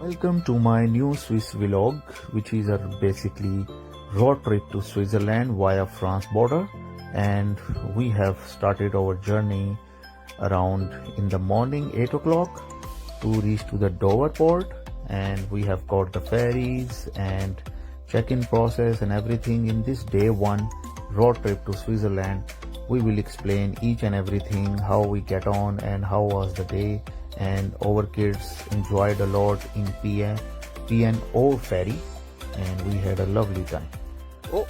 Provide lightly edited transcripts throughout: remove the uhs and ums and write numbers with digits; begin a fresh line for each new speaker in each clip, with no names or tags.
Welcome to my new Swiss vlog, which is a basically road trip to Switzerland via France border. And we have started our journey around in the morning 8 o'clock to reach to the Dover port, and we have got the ferries and check-in process and everything. In this day one road trip to Switzerland, we will explain each and everything, how we get on and how was the day, and our kids enjoyed a lot in P&O ferry and we had a lovely time.
ओ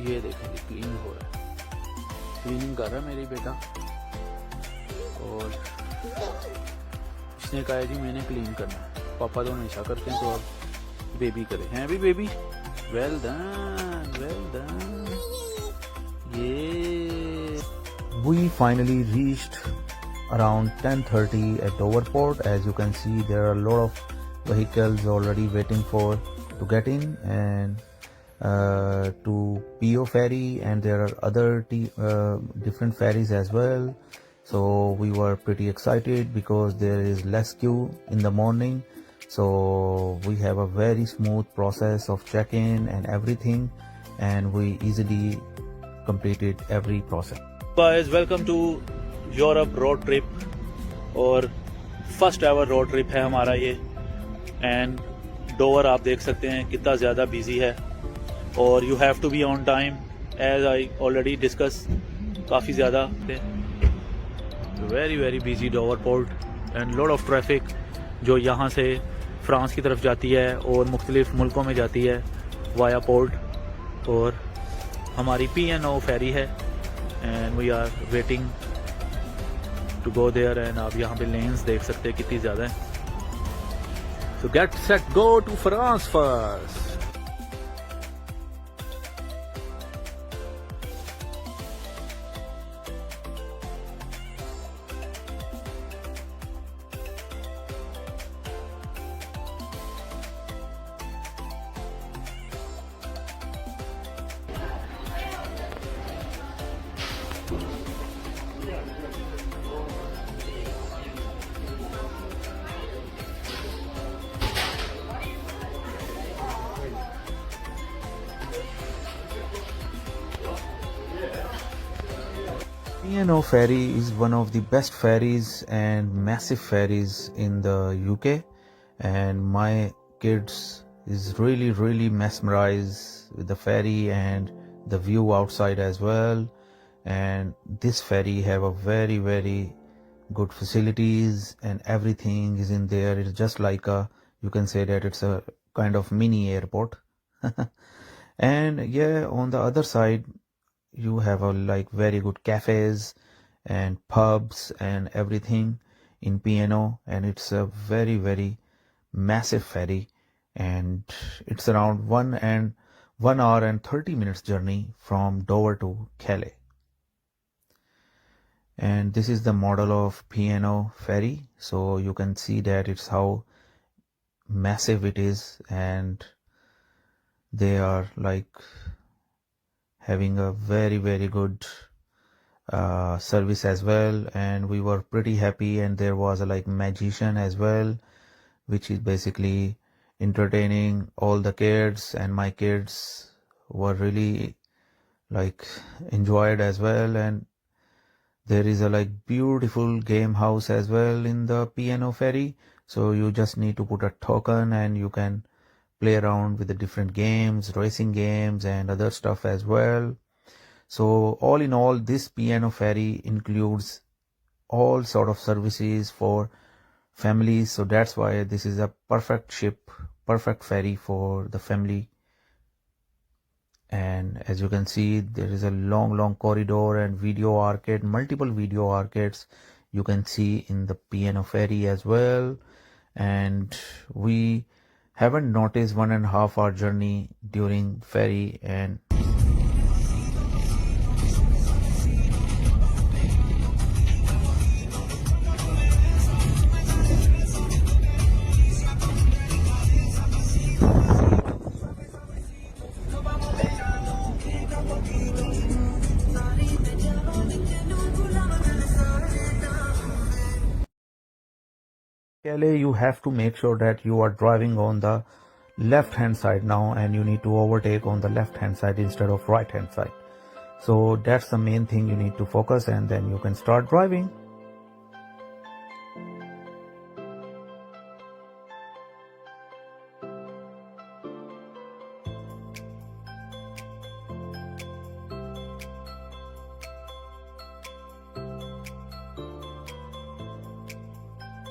ये देखें clean हो रहा है, cleaning कर रहा है मेरी बेटा, और इसने कहा है जी मैंने क्लीन करना है। पापा तो हमेशा करते हैं, तो अब बेबी करे हैं अभी baby. Well done, well done. ये
We finally reached around 10:30 at Dover port. As you can see, there are a lot of vehicles already waiting to get in and to PO ferry, and there are other different ferries as well. So we were pretty excited because there is less queue in the morning. So we have a very smooth process of check-in and everything, and we easily completed every process.
Guys, welcome to Europe road trip, और first ever road trip है हमारा ये। And Dover आप देख सकते हैं कितना ज़्यादा बिजी है, और you have to be on time as I already discuss. काफ़ी ज़्यादा very very busy Dover port and lot of traffic जो यहाँ से फ्रांस की तरफ जाती है और मुख्तलिफ मुल्कों में जाती है वाया पोर्ट। और हमारी P&O फेरी है and we are waiting to go there. And आप यहाँ पे लेन्स देख सकते हैं कितनी ज़्यादा है। So get set go to France first.
P&O ferry is one of the best ferries and massive ferries in the UK, and my kids is really mesmerized with the ferry and the view outside as well. And this ferry have a very good facilities and everything is in there. It's just like you can say that it's a kind of mini airport. And yeah, on the other side you have like very good cafes and pubs and everything in P&O, and it's a very massive ferry, and it's around 1 hour and 30 minutes journey from Dover to Calais. And this is the model of P&O ferry, so you can see that it's how massive it is, and they are like having a very good service as well. And we were pretty happy, and there was a like magician as well, which is basically entertaining all the kids, and my kids were really like enjoyed as well. And there is a like beautiful game house as well in the P&O ferry, so you just need to put a token and you can play around with the different games, racing games and other stuff as well. So all in all, this P&O ferry includes all sort of services for families, so that's why this is a perfect ship, perfect ferry for the family. And as you can see, there is a long corridor and video arcade, multiple video arcades you can see in the P&O ferry as well. And we haven't noticed 1.5 hour journey during ferry. And Calais, you have to make sure that you are driving on the left hand side now, and you need to overtake on the left hand side instead of right hand side. So that's the main thing you need to focus, and then you can start driving.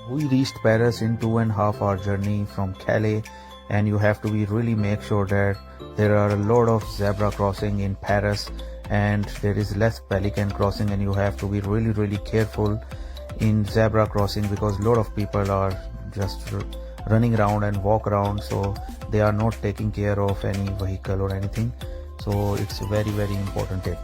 We reached Paris in 2.5 hour journey from Calais, and you have to be really make sure that there are a lot of zebra crossing in Paris, and there is less pelican crossing, and you have to be really careful in zebra crossing because a lot of people are just running around and walk around, so they are not taking care of any vehicle or anything. So it's a very important tip.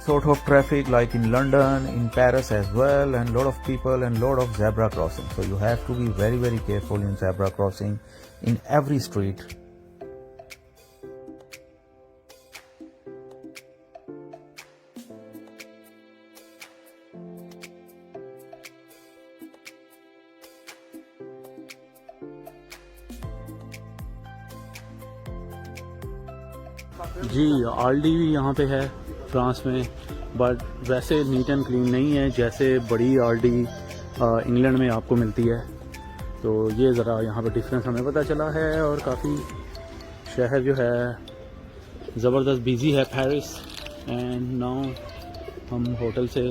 Sort of traffic like in London, in Paris as well, and lot of people and lot of zebra crossing. So you have to be very careful in zebra crossing in every street.
जी आल्डी भी यहाँ पे है France में, but वैसे neat and clean नहीं है जैसे बड़ी आल्डी इंग्लैंड में आपको मिलती है। तो ये ज़रा यहाँ पे डिफरेंस हमें पता चला है, और काफ़ी शहर जो है ज़बरदस्त बिजी है पेरिस। एंड नाउ हम होटल से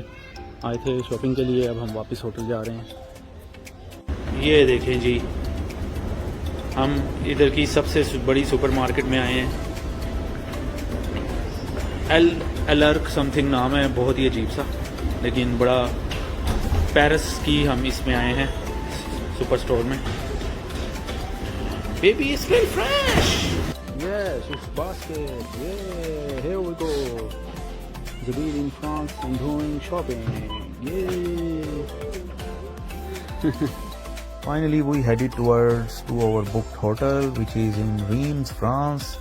आए थे शॉपिंग के लिए, अब हम वापस होटल जा रहे हैं। ये देखें जी, हम इधर की सबसे बड़ी सुपरमार्केट में आए हैं। एलर्क समथिंग नाम है, बहुत ही अजीब सा, लेकिन बड़ा पेरिस की हम इसमें आए हैं सुपर स्टोर में। Baby it's very fresh. Yes, it's basket. ये here we go. Zabir in France and doing shopping. Yay!
Finally, we headed towards to our booked hotel, which is in Reims, France,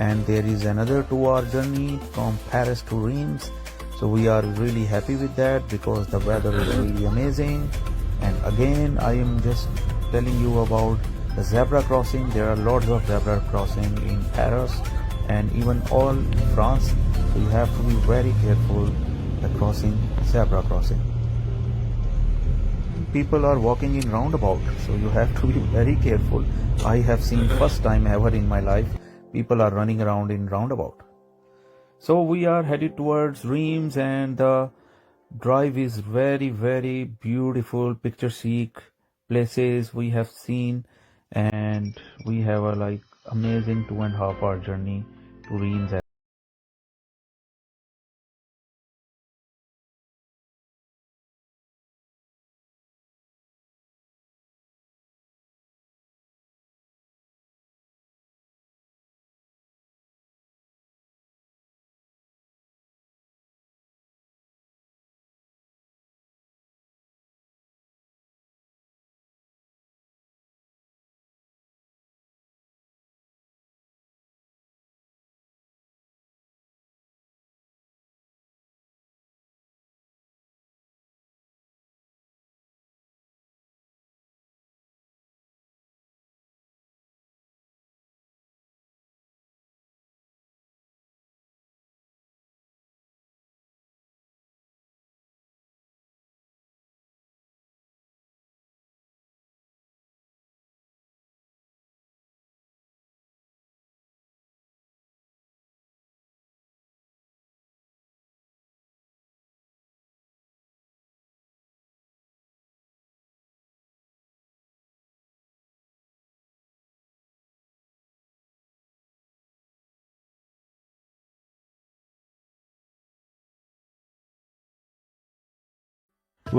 and there is another 2-hour journey from Paris to Reims. So we are really happy with that because the weather is really amazing. And again, I am just telling you about the zebra crossing. There are lots of zebra crossing in Paris and even all France. So you have to be very careful the crossing, zebra crossing. People are walking in roundabout, so you have to be very careful. I have seen first time ever in my life people are running around in roundabout. So we are headed towards Reims, and the drive is very beautiful, picturesque places we have seen, and we have a like amazing 2.5 hour journey to Reims.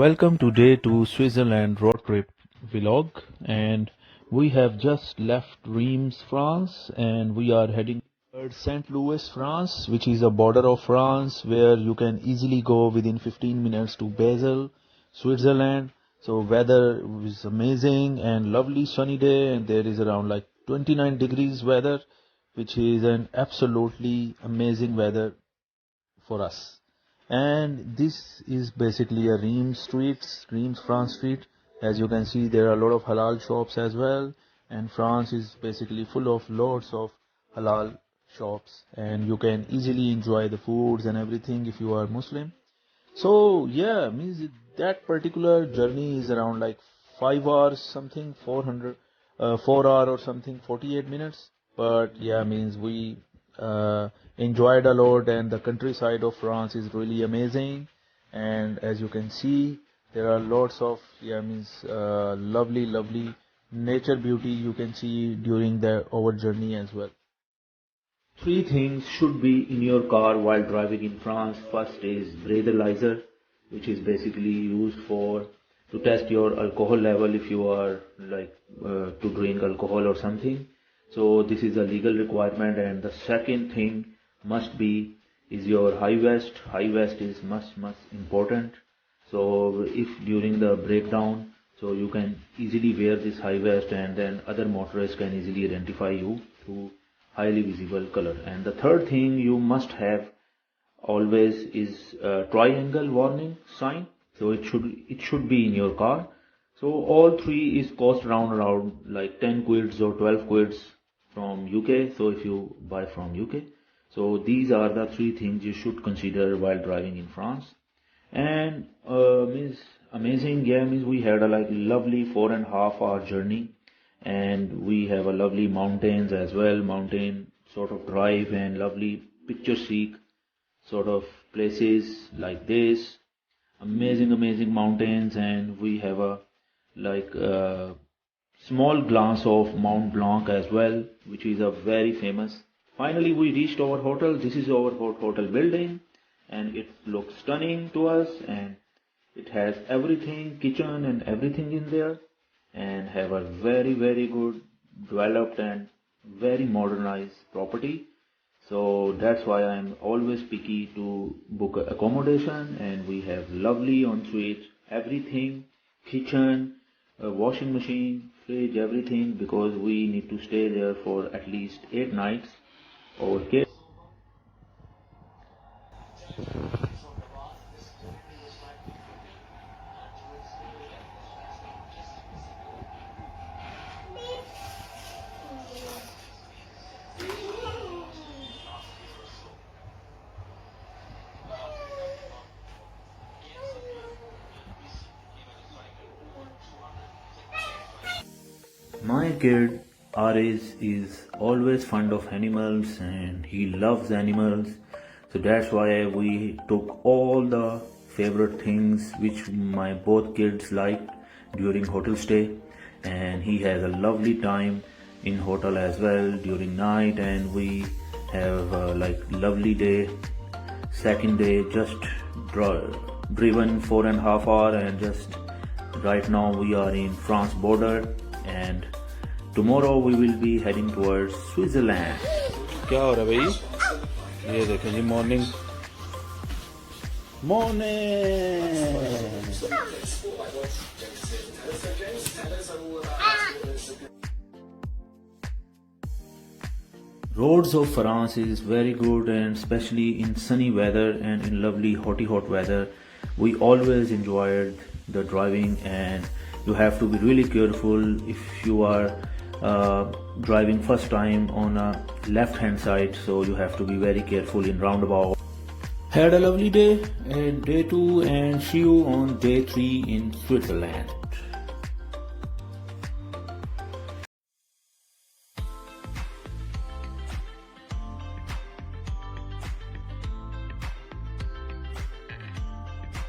Welcome to day 2 Switzerland road trip vlog, and we have just left Reims, France, and we are heading towards St. Louis, France, which is a border of France where you can easily go within 15 minutes to Basel, Switzerland. So weather is amazing and lovely sunny day, and there is around like 29 degrees weather, which is an absolutely amazing weather for us. And this is basically a Reims France street. As you can see, there are a lot of halal shops as well, and France is basically full of lots of halal shops, and you can easily enjoy the foods and everything if you are Muslim. So yeah, means that particular journey is around like 5 hours something, 4 hour or something, 48 minutes. But yeah, means we enjoyed a lot, and the countryside of France is really amazing. And as you can see, there are lots of lovely nature beauty you can see during our journey as well. Three things should be in your car while driving in France. First is breathalyzer, which is basically used for to test your alcohol level if you are to drink alcohol or something. So this is a legal requirement. And the second thing must be is your high vest. High vest is much important. So if during the breakdown, so you can easily wear this high vest, and then other motorists can easily identify you through highly visible color. And the third thing you must have always is a triangle warning sign. So it should be in your car. So all three is cost around like 10 quids or 12 quids from UK. So if you buy from UK, so these are the three things you should consider while driving in France. And means amazing, yeah, means we had a like lovely 4.5 hour journey, and we have a lovely mountains as well, mountain sort of drive, and lovely picture seek sort of places like this, amazing mountains. And we have a small glance of Mount Blanc as well, which is a very famous. Finally we reached our hotel. This is our hotel building, and it looks stunning to us, and it has everything, kitchen and everything in there, and have a very good developed and very modernized property. So that's why I'm always picky to book accommodation. And we have lovely ensuite, everything, kitchen, a washing machine, fridge, everything, because we need to stay there for at least 8 nights. Okay. My kid Aris is always fond of animals, and he loves animals. So that's why we took all the favorite things which my both kids liked during hotel stay, and he has a lovely time in hotel as well during night. And we have a lovely day. Second day just driven 4.5 hours, and just right now we are in France border, and tomorrow we will be heading towards Switzerland. क्या हो रहा है भाई? ये देखें जी, morning Roads of France is very good, and especially in sunny weather and in lovely hot weather. We always enjoyed the driving, and you have to be really careful if you are driving first time on a left hand side, so you have to be very careful in roundabout. Had a lovely day and day 2, and see you on day 3 in Switzerland.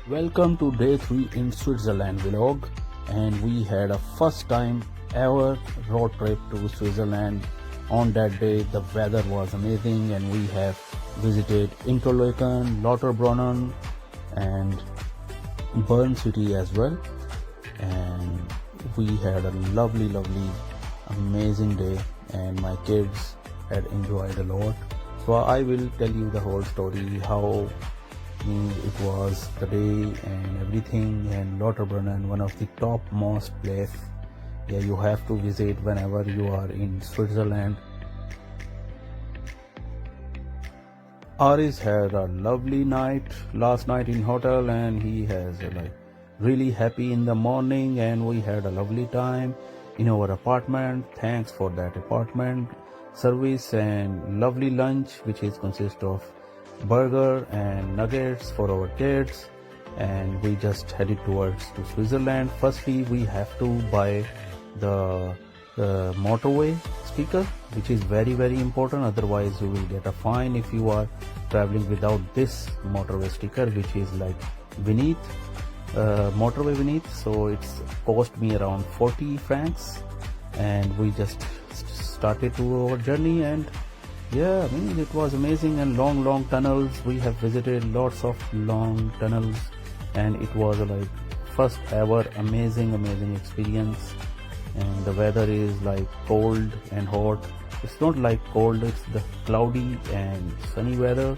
Welcome to day 3 in Switzerland vlog, and we had a first time ever road trip to Switzerland. On that day the weather was amazing, and we have visited Interlaken, Lauterbrunnen and Bern city as well, and we had a lovely amazing day, and my kids had enjoyed a lot. So I will tell you the whole story, how it was the day and everything. And Lauterbrunnen, one of the topmost place, yeah, you have to visit whenever you are in Switzerland. Aris had a lovely night last night in hotel, and he has really happy in the morning, and we had a lovely time in our apartment. Thanks for that apartment service and lovely lunch, which is consist of burger and nuggets for our kids. And we just headed towards to Switzerland. Firstly, we have to buy the motorway sticker, which is very important, otherwise you will get a fine if you are traveling without this motorway sticker, which is like beneath motorway beneath. So it's cost me around 40 francs, and we just started to our journey. And yeah, I mean, it was amazing. And long tunnels, we have visited lots of long tunnels, and it was like first ever amazing experience. And the weather is like cold and hot. It's not like cold, it's the cloudy and sunny weather.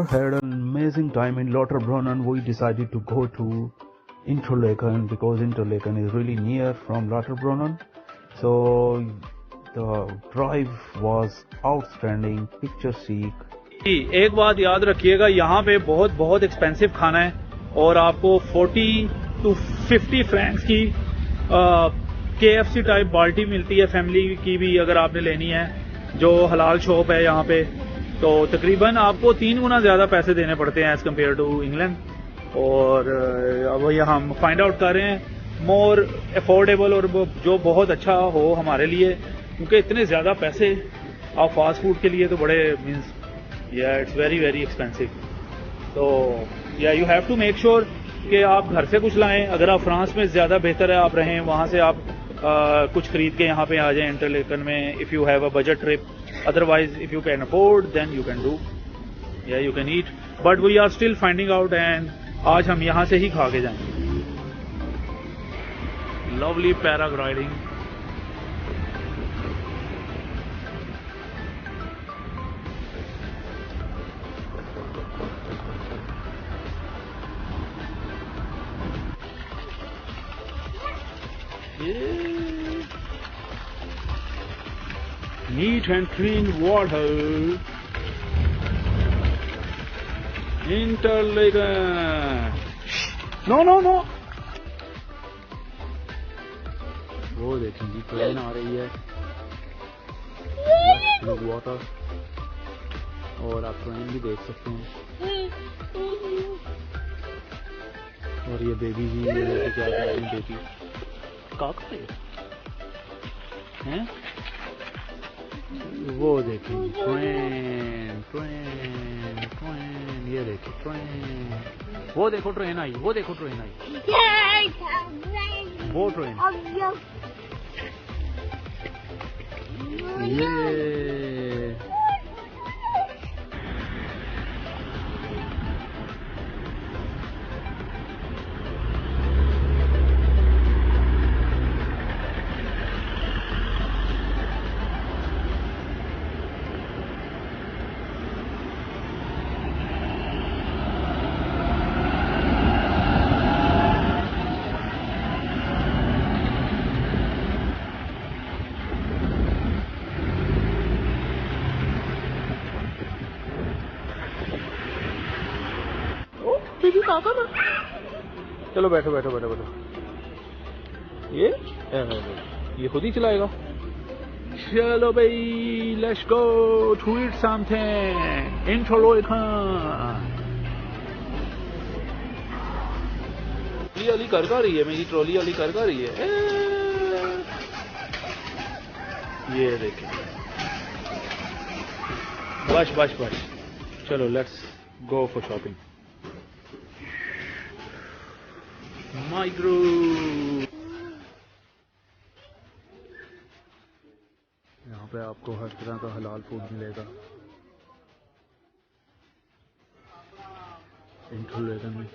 Had an amazing time in Lauterbrunnen. We decided to go to Interlaken because Interlaken is really near from Lauterbrunnen. So the drive was outstanding, picture seek.
एक बात याद रखिएगा, यहाँ पे बहुत expensive खाना है और आपको 40 to 50 फ्रैंक्स की KFC टाइप बाल्टी मिलती है, फैमिली की भी अगर आपने लेनी है, जो हलाल शॉप है यहाँ पे, तो तकरीबन आपको 3 गुना ज़्यादा पैसे देने पड़ते हैं एज़ कम्पेयर टू इंग्लैंड। और अब ये हम फाइंड आउट कर रहे हैं मोर अफोर्डेबल और जो बहुत अच्छा हो हमारे लिए, क्योंकि इतने ज़्यादा पैसे आप फास्ट फूड के लिए तो बड़े मीन्स या इट्स वेरी वेरी एक्सपेंसिव। तो या you have to make sure कि आप घर से कुछ लाएं। अगर आप फ्रांस में ज़्यादा बेहतर है आप रहें, वहाँ से आप कुछ खरीद के यहाँ पे आ जाएं इंटरलेकन में, if you have a budget trip. Otherwise if you can afford then you can do या you can eat, but we are still finding out and आज हम यहाँ से ही खा के जाएंगे। Lovely paragliding. Neat and clean water. Interlaken. No. वो देखेंगी ट्रेन आ रही है। वाटर और आप ट्रेन भी देख सकते हैं। और ये बेबी जी क्या कर रही है, बेबी काका हैं। वो देखें ट्रेन, ये देखो ट्रेन, वो देखो ट्रेन आई, वो देखो ट्रेन आई, वो ट्रेन ये चलो बैठो। ये खुद ही चलाएगा। चलो भाई, let's go to eat something. Trolley वाली कर रही है, मेरी ट्रॉली वाली कर रही है। ये देखें, बस। चलो लेट्स गो फॉर शॉपिंग। माइग्रो यहाँ पे आपको हर तरह का हलाल फूड मिलेगा इंटरलेकन में।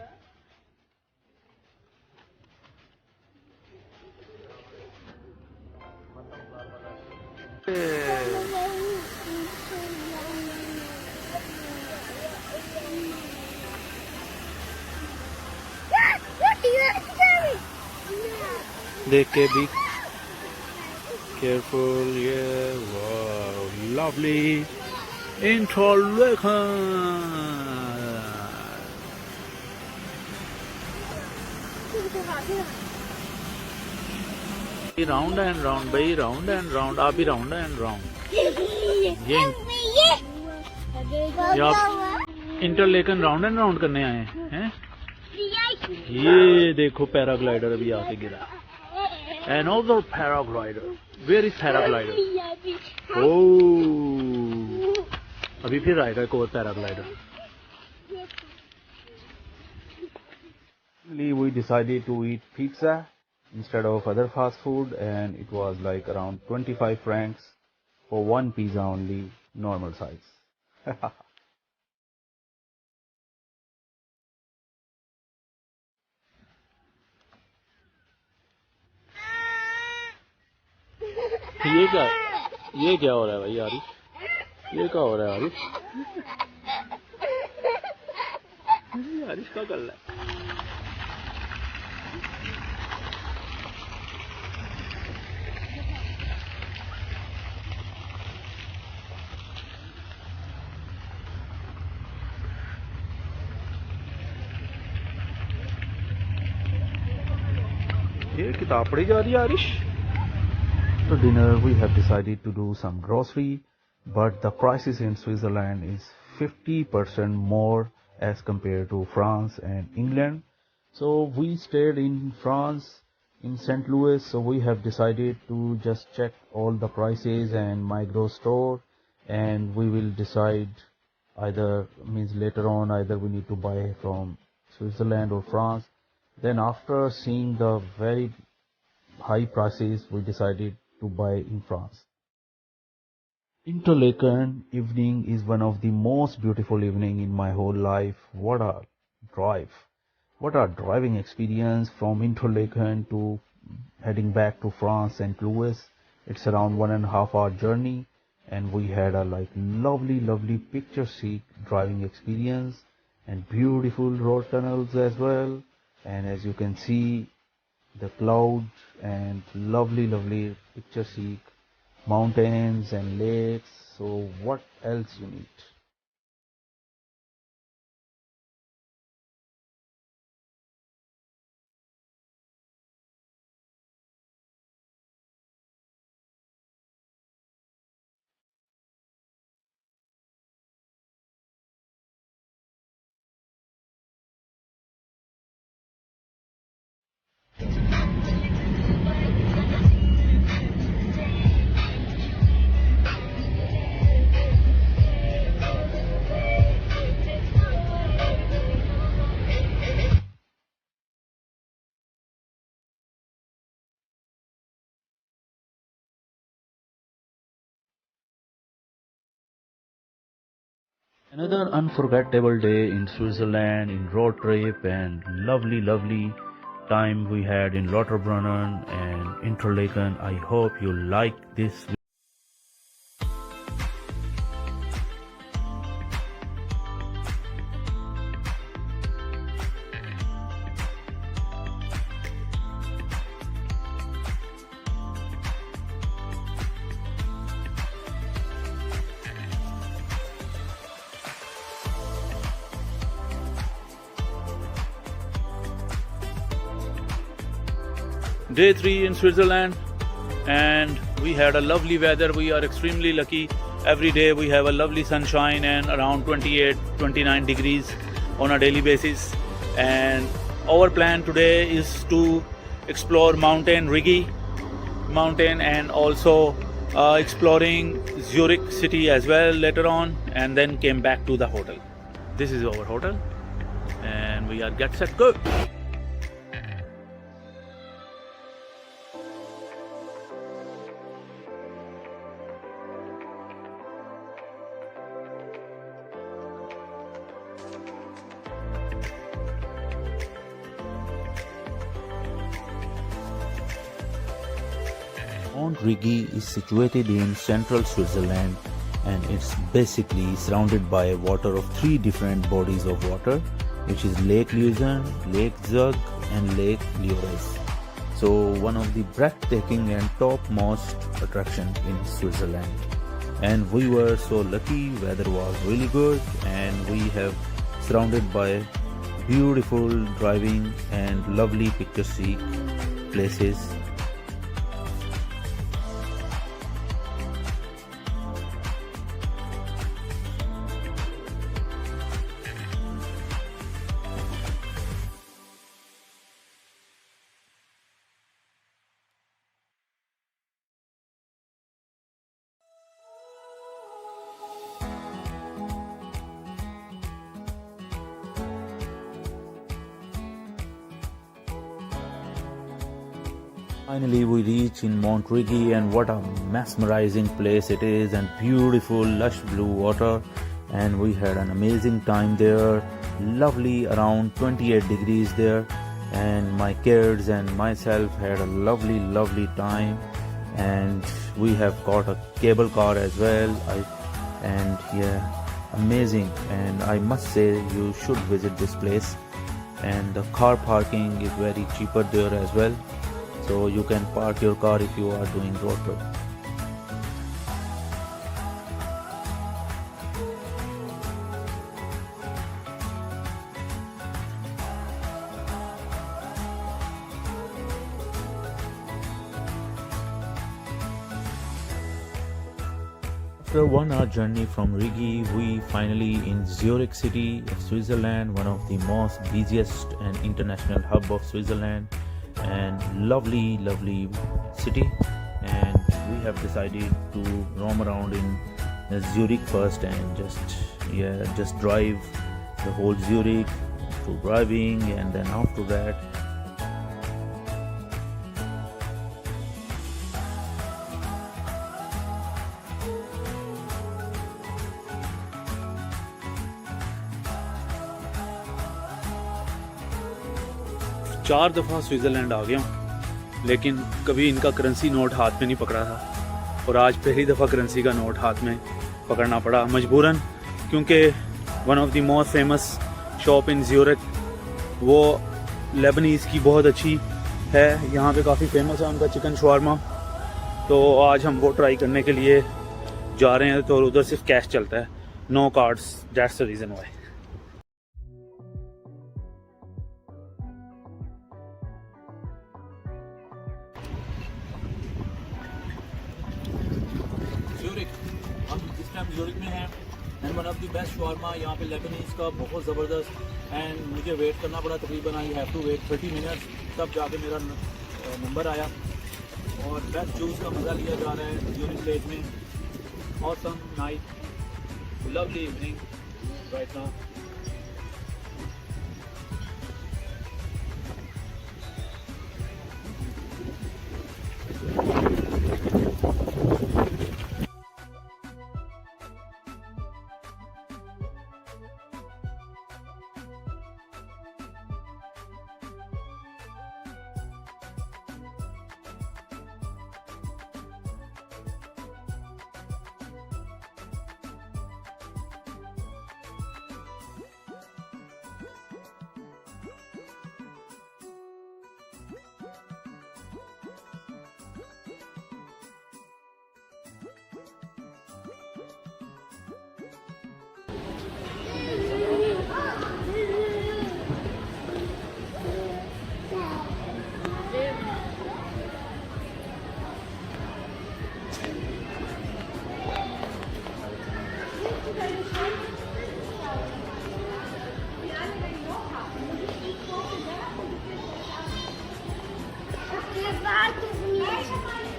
देख के भी केयरफुल। ये wow lovely Interlaken. Round and round भाई, राउंड एंड राउंड। आप भी राउंड एंड राउंड। ये आप इंटरलेकन राउंड एंड राउंड करने आए हैं। ये देखो पैराग्लाइडर अभी आके गिरा। Another paraglider. Where is paraglider? Oh, अभी फिर आएगा एक और paraglider.
We decided to eat pizza instead of other fast food, and it was like around 25 francs for one pizza only, normal size.
ये क्या हो रहा है भाई यार? ये क्या हो रहा है यारिश? यारिश क्या कर रहा है? ये किताब पढ़ी जा रही है यारिश?
After dinner, we have decided to do some grocery, but the prices in Switzerland is 50% more as compared to France and England. So we stayed in France
in St. Louis, so we have decided to just check all the prices and micro store, and we will decide either means later on either we need to buy from Switzerland or France. Then after seeing the very high prices, we decided to buy in France. Interlaken evening is one of the most beautiful evening in my whole life. What a drive! What a driving experience from Interlaken to heading back to France, St. Louis. It's around 1.5 hour journey, and we had a like lovely picturesque driving experience and beautiful road tunnels as well. And as you can see, the clouds and lovely picturesque mountains and lakes. So what else you need? Another unforgettable day in Switzerland in road trip and lovely time we had in Lauterbrunnen and Interlaken. I hope you like this.
Day 3 in Switzerland, and we had a lovely weather. We are extremely lucky. Every day we have a lovely sunshine and around 28-29 degrees on a daily basis. And our plan today is to explore mountain Rigi mountain and also exploring Zurich city as well later on, and then came back to the hotel. This is our hotel, and we are get set go.
Mount Rigi is situated in central Switzerland, and it's basically surrounded by water of 3 different bodies of water, which is Lake Lucerne, Lake Zug and Lake Liores. So one of the breathtaking and topmost attraction in Switzerland. And we were so lucky, weather was really good, and we have surrounded by beautiful driving and lovely picturesque places. Finally we reach in Mount Rigi, and what a mesmerizing place it is, and beautiful lush blue water, and we had an amazing time there. Lovely, around 28 degrees there, and my kids and myself had a lovely time. And we have got a cable car as well. And yeah, amazing, and I must say you should visit this place. And the car parking is very cheaper there as well, so you can park your car if you are doing road trip. After 1 hour journey from Rigi, we finally in Zurich city of Switzerland, one of the most busiest and international hub of Switzerland.
and lovely city, and we have decided to roam around in Zurich first and just drive the whole Zurich through driving, and then after that
4 दफ़ा Switzerland आ गया हूँ, लेकिन कभी इनका currency note हाथ में नहीं पकड़ा था, और आज पहली दफ़ा करेंसी का नोट हाथ में पकड़ना पड़ा मजबूरन, क्योंकि one of the most famous shop in Zurich वो लेबनीज़ की बहुत अच्छी है, यहाँ पे काफ़ी फेमस है उनका चिकन शवारमा। तो आज हम वो ट्राई करने के लिए जा रहे हैं, तो उधर सिर्फ कैश चलता है, no cards, that's the reason why. हम इस टाइम ज़्यूरिख में हैं, and one of the best shawarma यहाँ पे लेबनीज़ का, बहुत ज़बरदस्त। एंड मुझे वेट करना पड़ा तकरीबन, I have to wait 30 minutes, तब जाके मेरा नंबर आया, और बेस्ट जूस का मज़ा लिया जा रहा है ज़्यूरिख प्लेस में। Awesome night, lovely evening right now.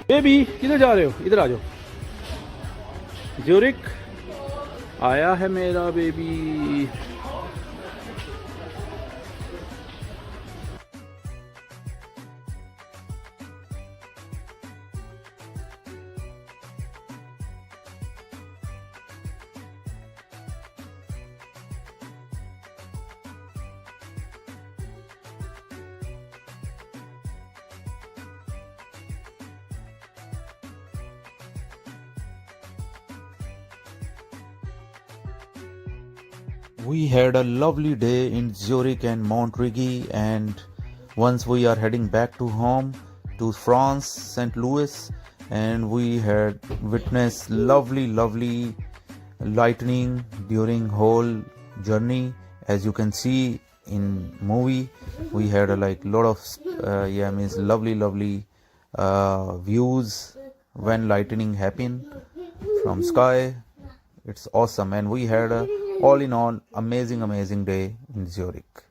Baby किधर जा रहे हो, इधर आ जाओ। ज़्यूरिख आया है मेरा baby.
We had a lovely day in Zurich and Montreux, and once we are heading back to home to France, St. Louis, and we had witnessed lovely lightning during whole journey. As you can see in movie, we had a lot of lovely views when lightning happened from sky. It's awesome, and we had a all in all amazing day in Zurich.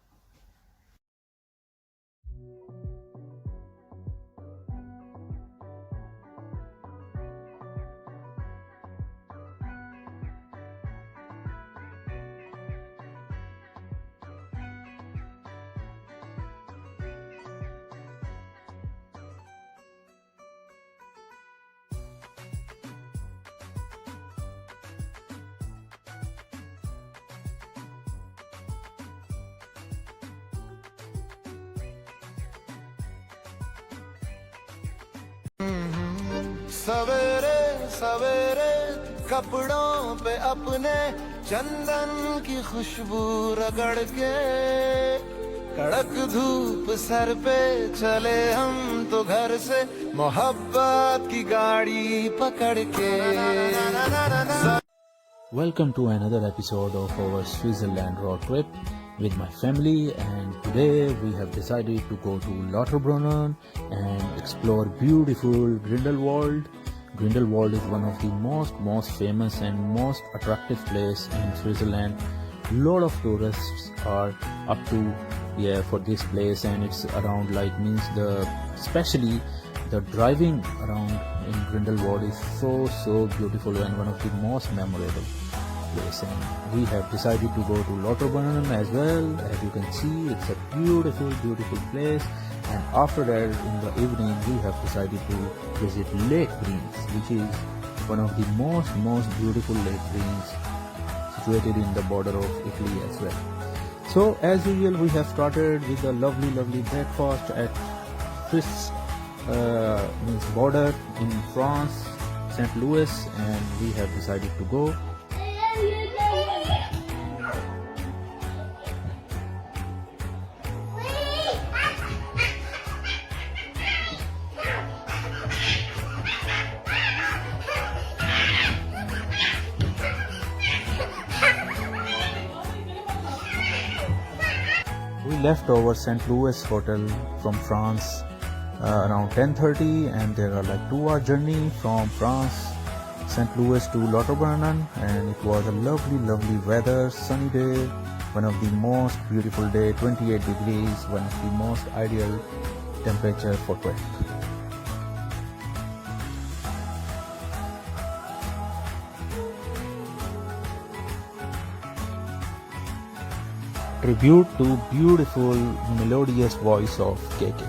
सवेरे सवेरे कपड़ों पे अपने चंदन की खुशबू रगड़ के, कड़क धूप सर पे चले हम तो घर से मोहब्बत की गाड़ी पकड़ के।
Welcome to another episode of our Switzerland road trip with my family, and today we have decided to go to Lauterbrunnen and explore beautiful Grindelwald. Grindelwald is one of the most famous and most attractive place in Switzerland. Lot of tourists are up to yeah, for this place, and it's around like means the especially the driving around in Grindelwald is so beautiful and one of the most memorable place. And we have decided to go to Lauterbrunnen as well. As you can see, it's a beautiful place. And after that, in the evening, we have decided to visit Lake Greens, which is one of the most beautiful lake greens situated in the border of Italy as well. So as usual, we have started with a lovely breakfast at Swiss means border in France, St. Louis, and we have decided to go. We left our St. Louis hotel from France around 10:30, and there are like 2-hour journey from France, St. Louis to Lauterbrunnen, and it was a lovely weather, sunny day, one of the most beautiful day, 28 degrees, one of the most ideal temperature for trek. Tribute to beautiful melodious voice of KK.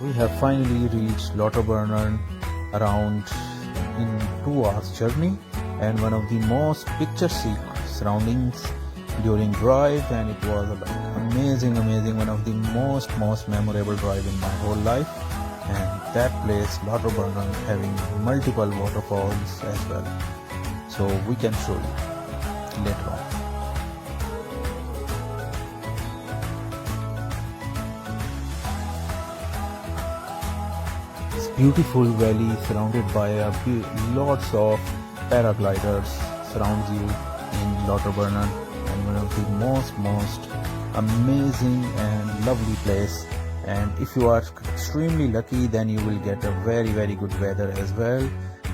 We have finally reached Lauterbrunnen around in 2 hours journey, and one of the most picturesque surroundings during drive, and it was like amazing, one of the most memorable drive in my whole life. And that place, Lauterbrunnen, having multiple waterfalls as well, so we can show you later on. Beautiful valley surrounded by lots of paragliders surrounds you in Lauterbrunnen, and one of the most amazing and lovely place. And if you are extremely lucky, then you will get a very good weather as well.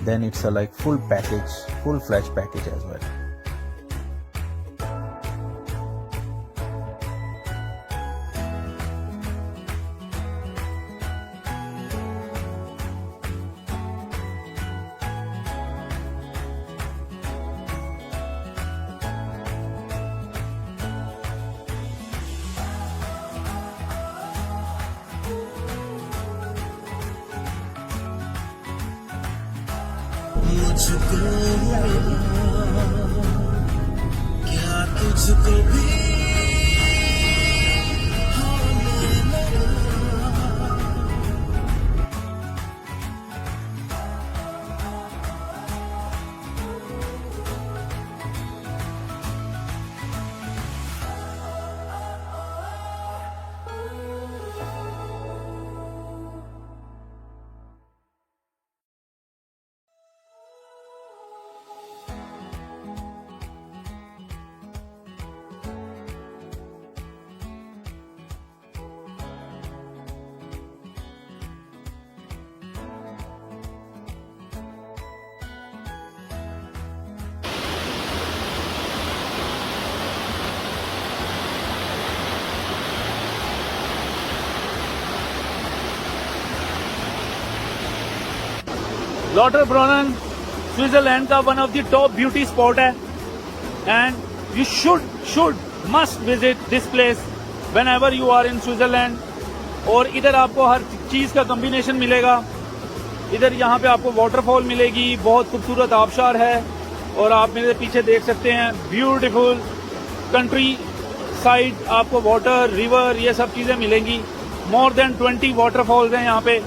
Then it's a like full-fledged package as well.
मुझको क्या तुझको भी
Lauterbrunnen Switzerland का one of the top beauty spot है, and you should must visit this place when you are in Switzerland. और इधर आपको हर चीज का कॉम्बिनेशन मिलेगा। इधर यहाँ पे आपको वाटरफॉल मिलेगी, बहुत खूबसूरत आबशार है, और आप मेरे पीछे देख सकते हैं ब्यूटीफुल कंट्री साइड, आपको वाटर, रिवर, ये सब चीजें मिलेंगी। मोर देन 20 वाटरफॉल्स हैं यहाँ पे,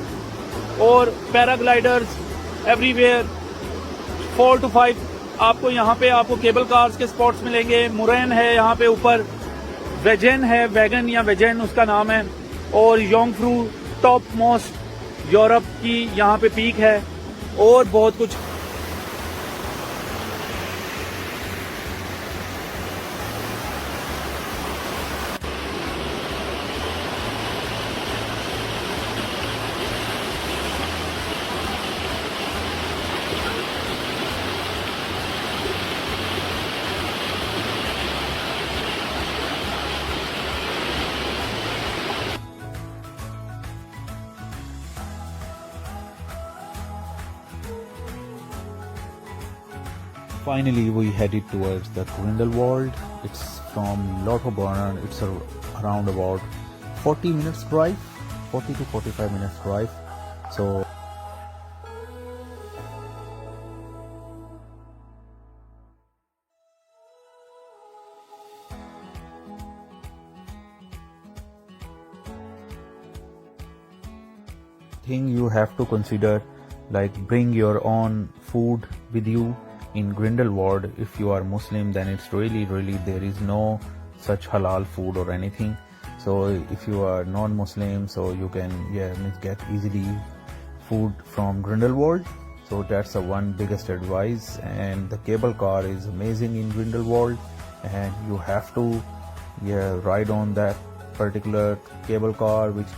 और पैराग्लाइडर्स एवरीवेयर। 4 to 5 आपको यहाँ पे आपको केबल कार्स के स्पॉट्स मिलेंगे। मुरैन है यहाँ पे ऊपर, वेजेन है, वैगन या वेजेन उसका नाम है, और योंगफ्रू टॉप मोस्ट यूरोप की यहाँ पे पीक है और बहुत कुछ।
Finally, we headed towards the Grindelwald. It's from Lauterbrunnen. It's around about 40 minutes drive, 40 to 45 minutes drive. So thing you have to consider, like bring your own food with you in Grindelwald. If you are Muslim, then it's really there is no such halal food or anything. So if you are non-Muslim, so you can get easily food from Grindelwald. So that's the one biggest advice. And the cable car is amazing in Grindelwald, and you have to ride on that particular cable car, which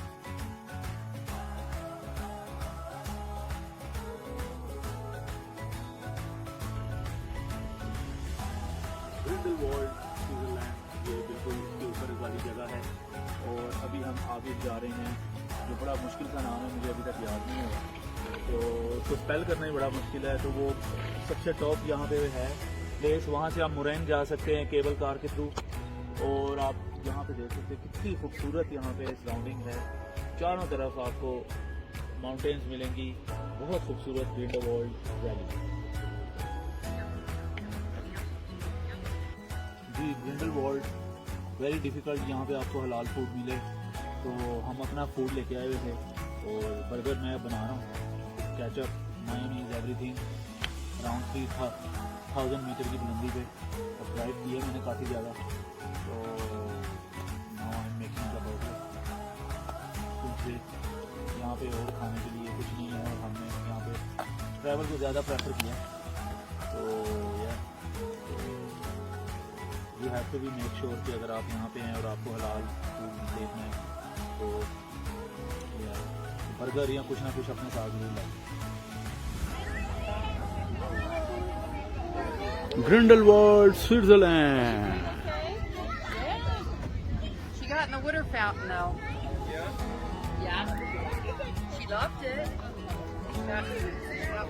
Grindelwald Switzerland, ये बिल्कुल इसके ऊपर वाली जगह है। और अभी हम आगे जा रहे हैं, जो बड़ा मुश्किल का नाम है, मुझे अभी तक याद नहीं है, तो उसको स्पेल करना ही बड़ा मुश्किल है। तो वो सबसे टॉप यहाँ पे है प्लेस, वहाँ से आप मुरैन जा सकते हैं केबल कार के थ्रू। और आप यहाँ पे देख सकते हैं कितनी खूबसूरत यहाँ पे सराउंडिंग है, चारों तरफ आपको माउंटेन्स मिलेंगी, बहुत खूबसूरत ग्रिंडलवाल्ड वैली। जी ग्रिंडलवाल्ड वेरी डिफ़िकल्ट, यहाँ पे आपको हलाल फूड मिले। तो हम अपना फूड लेके आए हुए थे और बर्गर मैं बना रहा हूँ, ketchup, mayonnaise, everything. Around 3000 meter की बुलंदी पे और ड्राइव किया मैंने काफ़ी ज़्यादा। तो now I am making the burger. कुछ यहाँ पे और खाने के लिए कुछ नहीं है, और हमने यहाँ पे ट्रैवल को ज़्यादा प्रेफर किया। तो you have to be make sure कि अगर आप यहाँ पे हैं और आपको हलाल फूड देखना है तो बर्गर या कुछ ना कुछ अपने साथ जरूर लाएं। Grindelwald, Switzerland.
She got in the water fountain though. Yeah. She loved it. Got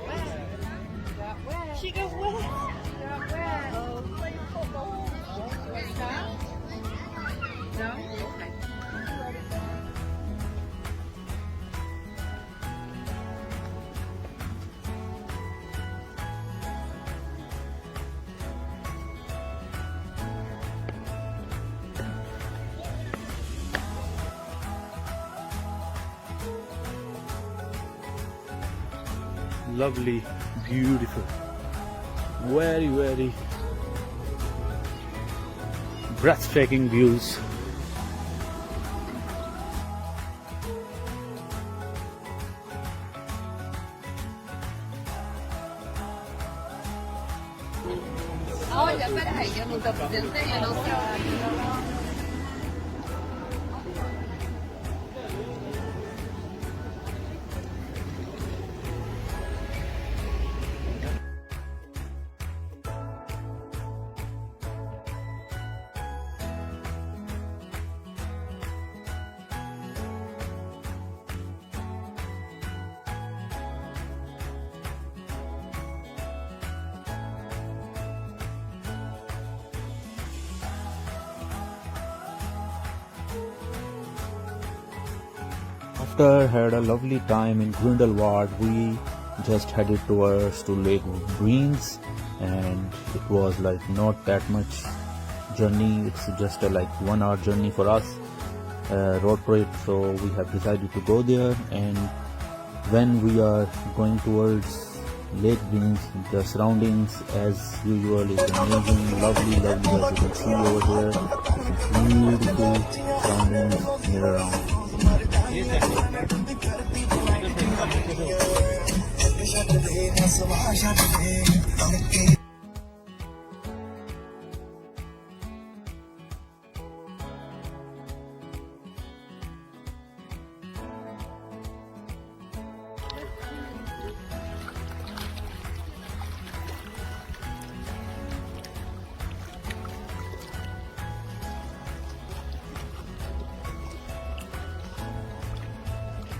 wet. Got wet. She got wet. Got wet. What's that? No? Okay.
Lovely, beautiful, very breathtaking views.
Olha, peraí, eu não tô desenhando o seu.
after had a lovely time in Grindelwald, we just headed towards to Lake Breens, and it was like not that much journey. It's just a like 1 hour journey for us, road trip. So we have decided to go there, and when we are going towards Lake Breens, the surroundings as usual is amazing, lovely, as you can see over here. Beautiful surroundings here around.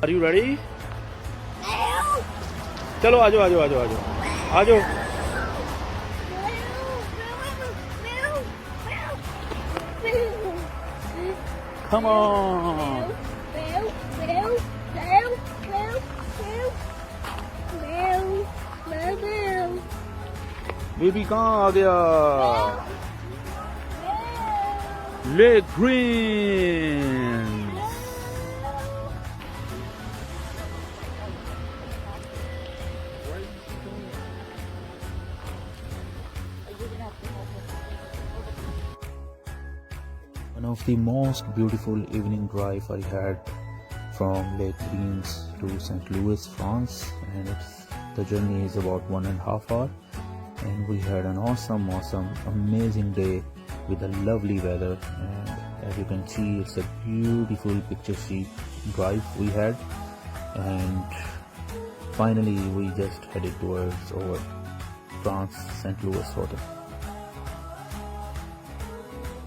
Are you ready? चलो आ जाओ आ जाओ आ जाओ आ जाओ आ जाओ. Come on. Baby कहाँ आ गया? Lake green.
One of the most beautiful evening drive I had from Lake Greens to St. Louis, France, and the journey is about 1.5 hours. And we had an awesome, amazing day with a lovely weather. And as you can see, it's a beautiful picturesque drive we had. And finally, we just headed towards our France St. Louis hotel.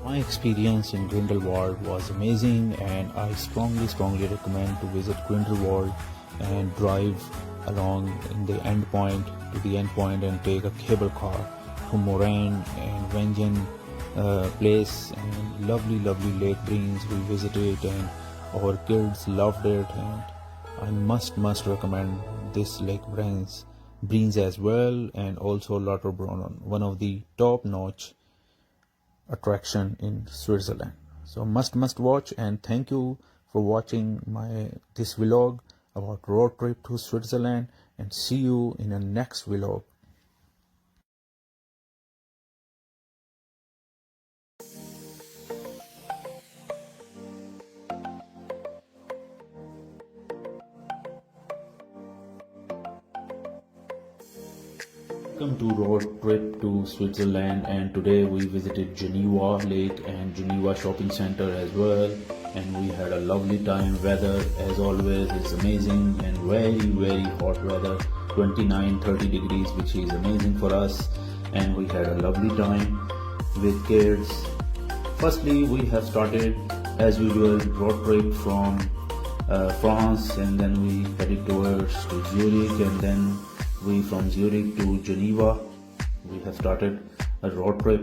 My experience in Grindelwald was amazing, and I strongly recommend to visit Grindelwald and drive along in the end point to the end point and take a cable car to Moraine and Vengeance place, and lovely Lake Greens we visited, and our kids loved it, and I must recommend this Lake Greens as well, and also Lauterbrunnen, one of the top-notch attraction in Switzerland. So must watch, and thank you for watching this vlog about road trip to Switzerland, and see you in the next vlog. Welcome to road trip to Switzerland, and today we visited Geneva Lake and Geneva Shopping Center as well, and we had a lovely time. Weather as always is amazing, and very hot weather, 29-30 degrees, which is amazing for us, and we had a lovely time with kids. Firstly, we have started as usual road trip from France, and then we headed towards to Zurich, and then we from Zurich to Geneva. We have started a road trip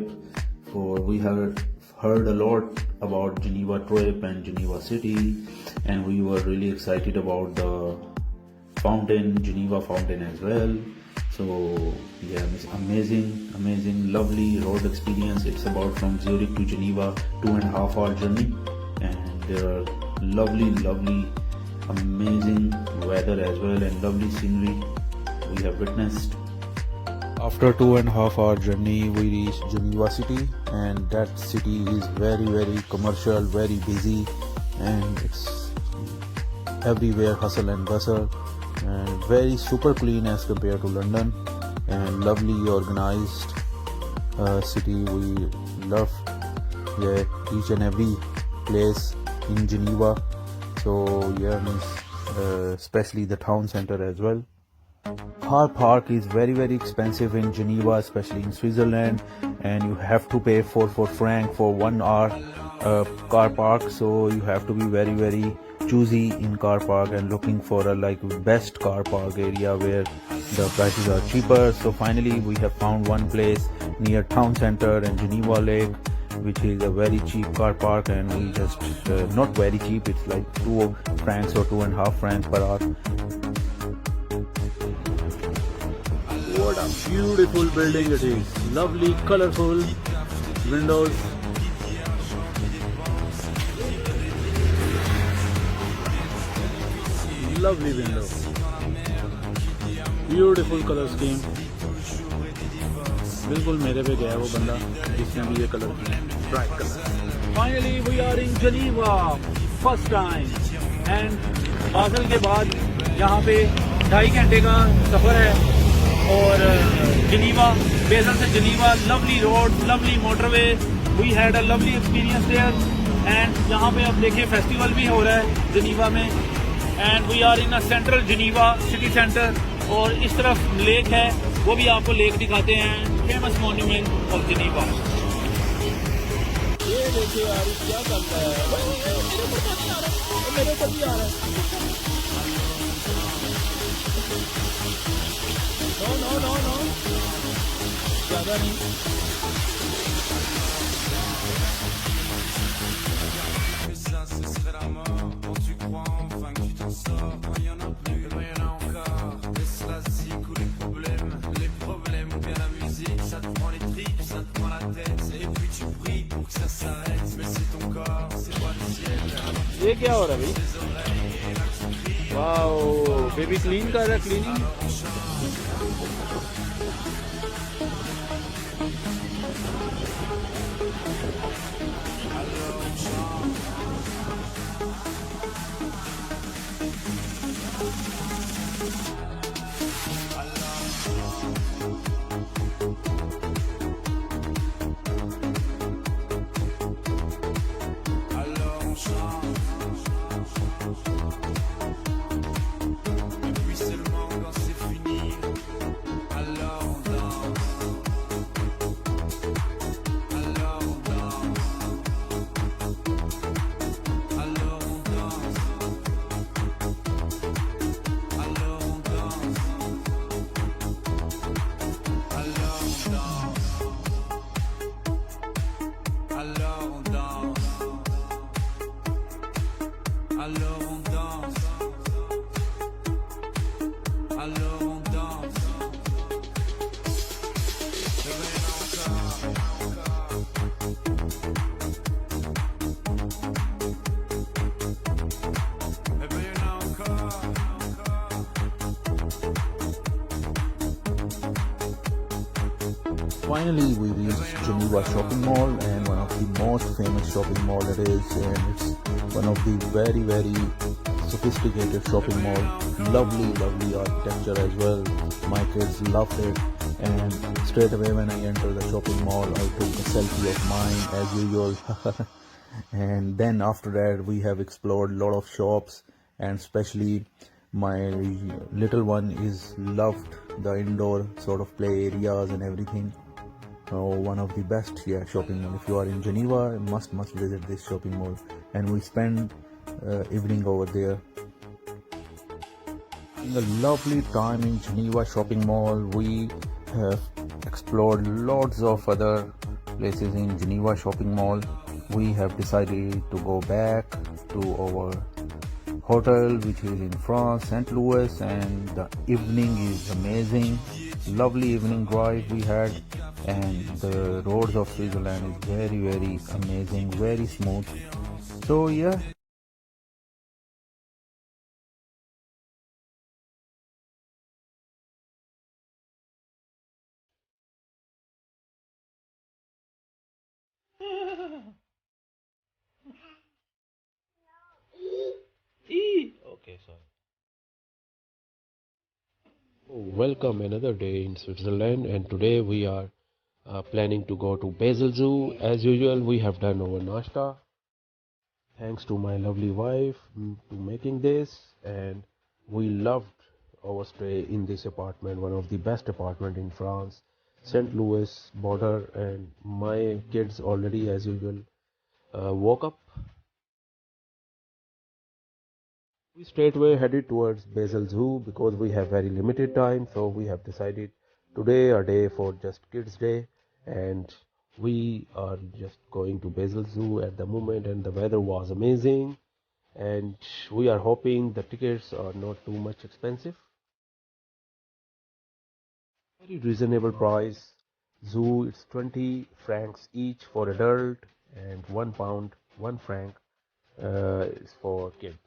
we have heard a lot about Geneva trip and Geneva city, and we were really excited about the Geneva fountain as well. So yeah, it's amazing lovely road experience. It's about from Zurich to Geneva 2.5 hour journey, and there are lovely amazing weather as well, and lovely scenery we have witnessed. After 2.5 hour journey, we reached Geneva city, and that city is very commercial, very busy, and it's everywhere hustle and bustle, and very super clean as compared to London, and lovely organized city. We love each and every place in Geneva. So yeah, especially the town center as well. Car park is very expensive in Geneva, especially in Switzerland, and you have to pay 4 franc for 1 hour car park. So you have to be very choosy in car park and looking for a best car park area where the prices are cheaper. So finally we have found one place near town center and Geneva Lake, which is a very cheap car park, and we just not very cheap, it's like 2 francs or 2.5 francs per hour. What a beautiful building it is. Lovely, colorful windows. Lovely window. Beautiful color scheme. बिल्कुल मेरे पे गया वो बंदा जिसने भी ये colour किया, bright colour. Finally we are in Geneva, first time, and बादल के बाद
यहाँ पे 2.5 घंटे का सफ़र है। और जनीवा, बेजल से Geneva, lovely road, lovely motorway, we had a lovely experience there. And यहाँ पे अब देखिए फेस्टिवल भी हो रहा है जनीवा में। And we are in a central Geneva city centre. और इस तरफ लेक है, वो भी आपको लेक दिखाते हैं, फेमस मॉन्यूमेंट ऑफ जनीवा।
ये देखिए यार क्या कर रहा है, मेरे ऊपर भी आ रहा है। नो ज़्यादा नहीं।
Mais ça, ce serait la mort. Quand tu crois enfin que tu t'en sors, quand il y en a plus, et ben y en a encore. Est-ce la zik ou les problèmes ou bien la musique, ça te prend les tripes, ça te prend la tête, et puis tu pries pour que ça s'arrête. Mais c'est ton corps, c'est pas le ciel.
ये क्या हो रहा है भाई? Wow, baby clean कर रहा है, cleaning.
Alors on chante, et puis seulement quand c'est fini, alors on danse, alors on danse, alors on danse, alors on danse, alors on danse, alors on danse. Alors on danse, alors on danse, et ben y en a encore.
Finally, we reached Geneva Shopping Mall, and one of the most famous shopping mall it is, and it's one of the very sophisticated shopping mall. Lovely architecture as well. My kids loved it, and straight away when I entered the shopping mall, I took a selfie of mine as usual. And then after that, we have explored a lot of shops, and especially my little one is loved the indoor sort of play areas and everything. One of the best shopping mall. If you are in Geneva, must visit this shopping mall. And we spend evening over there. In a lovely time in Geneva shopping mall, we have explored lots of other places in Geneva shopping mall. We have decided to go back to our hotel, which is in France, St. Louis, and the evening is amazing. Lovely evening drive we had, and the roads of Switzerland is very amazing, very smooth. So yeah.
Okay, sorry.
Welcome another day in Switzerland, and today we are planning to go to Basel Zoo. As usual, we have done our nashta. Thanks to my lovely wife to making this, and we loved our stay in this apartment, one of the best apartment in France, St. Louis border, and my kids already, as usual, woke up. We straightway headed towards Basel Zoo because we have very limited time, so we have decided today a day for just kids day, and we are just going to Basel Zoo at the moment, and the weather was amazing, and we are hoping the tickets are not too much expensive. Very reasonable price. Zoo, it's 20 francs each for adult, and £1, 1 franc is for kid.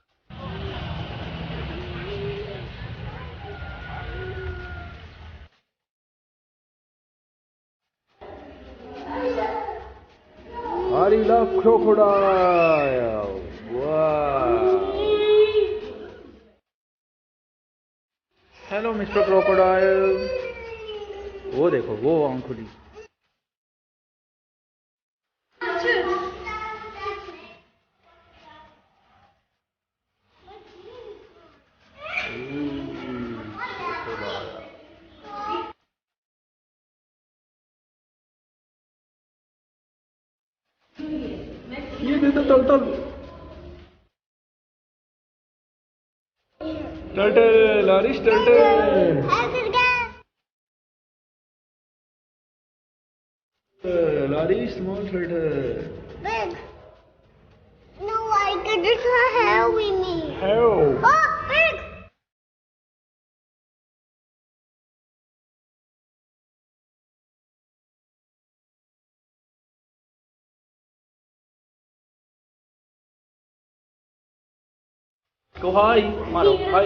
I love crocodile. Wow.
Hello mister crocodile. वो देखो वो आंख खुली। ये देखो turtle. Turtle Aarish turtle. Aarish small turtle.
Big. No, I couldn't help me.
Help.
Oh, big.
Go hi, मारो hi,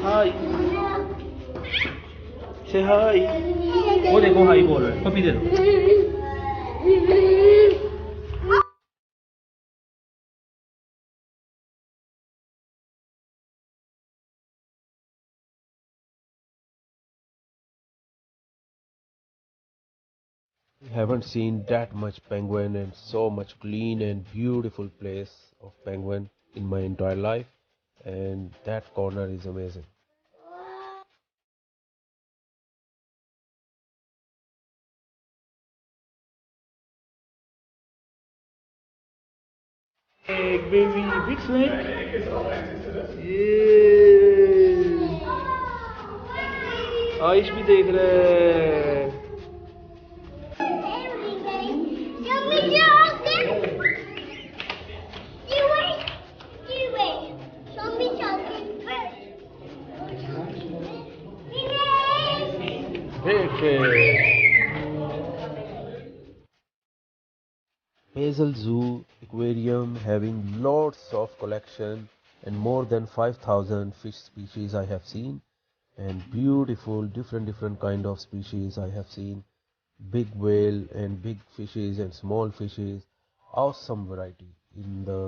hi, say hi। वो देखो hi बोल रहा है, पपी दे दो।
We haven't seen that much penguin and so much clean and beautiful place of penguin in my entire life, and that corner is amazing.
Big baby, big snake। ये आयुष भी देख रहा है।
Show me chocolate. You wait. You wait. Show me chocolate first.
Big fish. Basel Zoo aquarium having lots of collection and more than 5,000 fish species I have seen, and beautiful different kind of species I have seen, big whale and big fishes and small fishes, awesome variety in the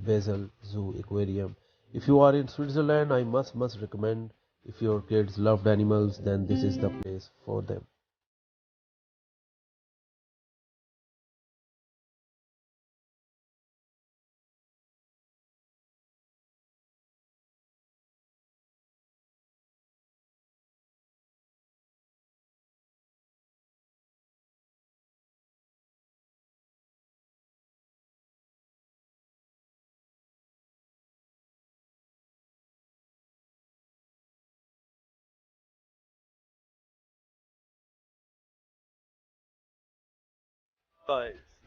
Basel Zoo aquarium. If you are in Switzerland, I must recommend. If your kids loved animals, then this is the place for them.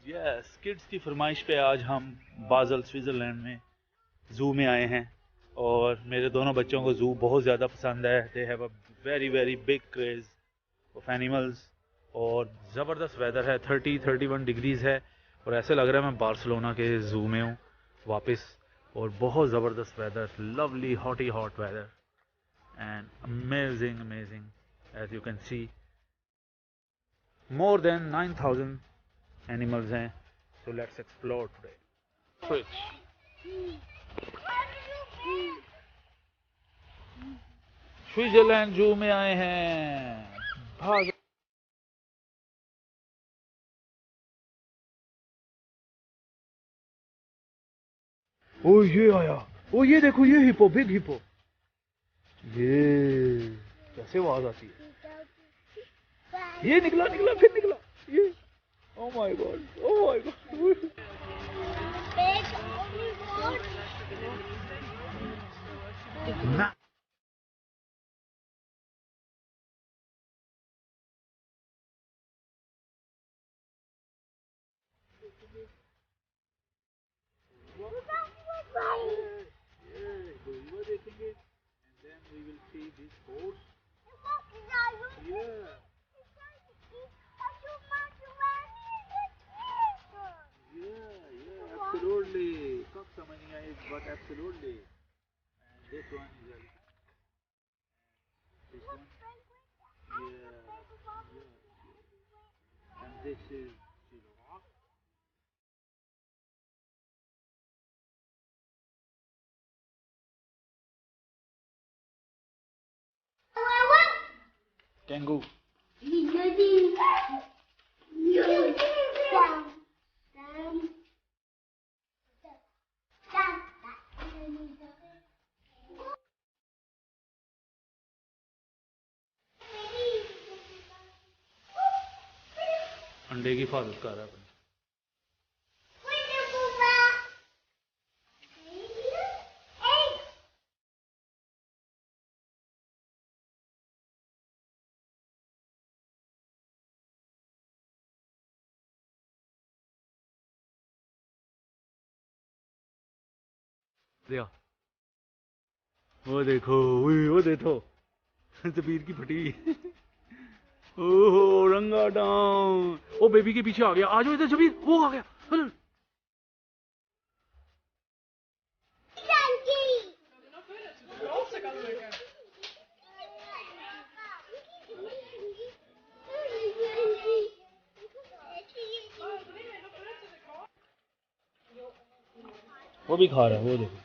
Yes, kids की फरमाइश पे आज हम बाज़ल Switzerland में zoo में आए हैं और मेरे दोनों बच्चों को ज़ू बहुत ज़्यादा पसंद है। They have a very very big craze of animals और ज़बरदस्त वेदर है। 30-31 डिग्रीज़ है और ऐसे लग रहा है मैं बार्सिलोना के ज़ू में हूँ वापस। और बहुत ज़बरदस्त weather, lovely hottie hot weather and amazing amazing. As you can see more than 9,000 animals हैं। So let's explore today. Switch. Switzerland जू में आए हैं। भाग। ओ ये आया। ओ ये देखो ये हिप्पो, बिग हिप्पो। ये कैसे आवाज आती है। ये निकला निकला फिर निकला। ये oh my God, oh my God.
Big only one.
ना देखेंगे and then we will see this horse. Yeah. Yeah, absolutely. Kaksamania is but absolutely. And this one is elephant. This one, and this is giraffe. कैंगू अंडे की हिफाजत कर रहा है अपनी। देखो वो देखो जबीर की फटी ओहो रंगा डाउन। ओ बेबी के पीछे आ गया, आ जाओ इधर जबीर, वो आ गया। चलो। वो भी खा रहा है, वो देखो।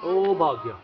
ओ भाग गया।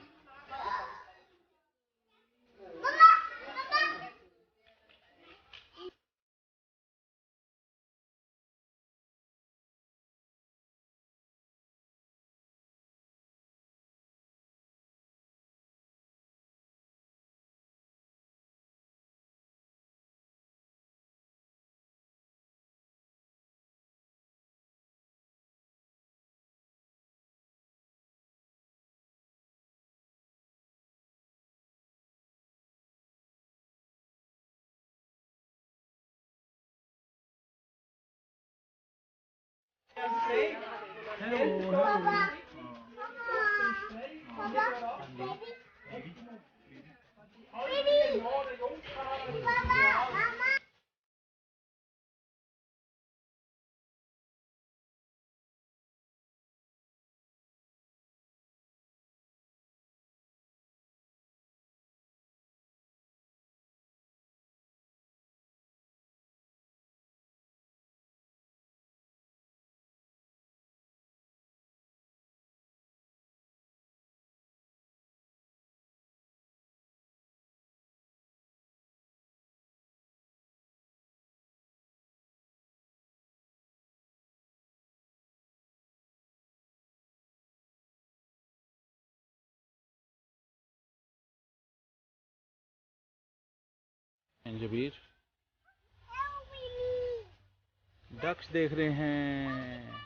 And जबीर डक्स देख रहे हैं.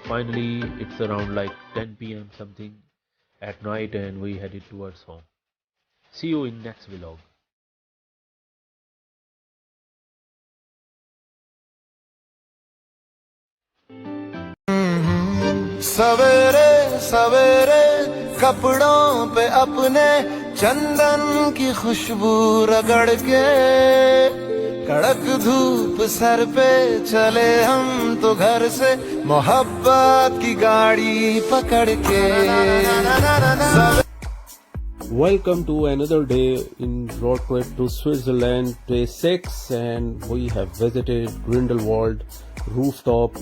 Finally, it's around like 10 p.m. something at night, and we headed towards home. See you in next vlog.
सवेरे सवेरे कपड़ों पे अपने चंदन की खुशबू रगड़ के कड़क धूप सर पे चले हम तो घर से मोहब्बत की गाड़ी पकड़ के
Welcome to another day in road trip to Switzerland, day 6, and we have visited Grindelwald rooftop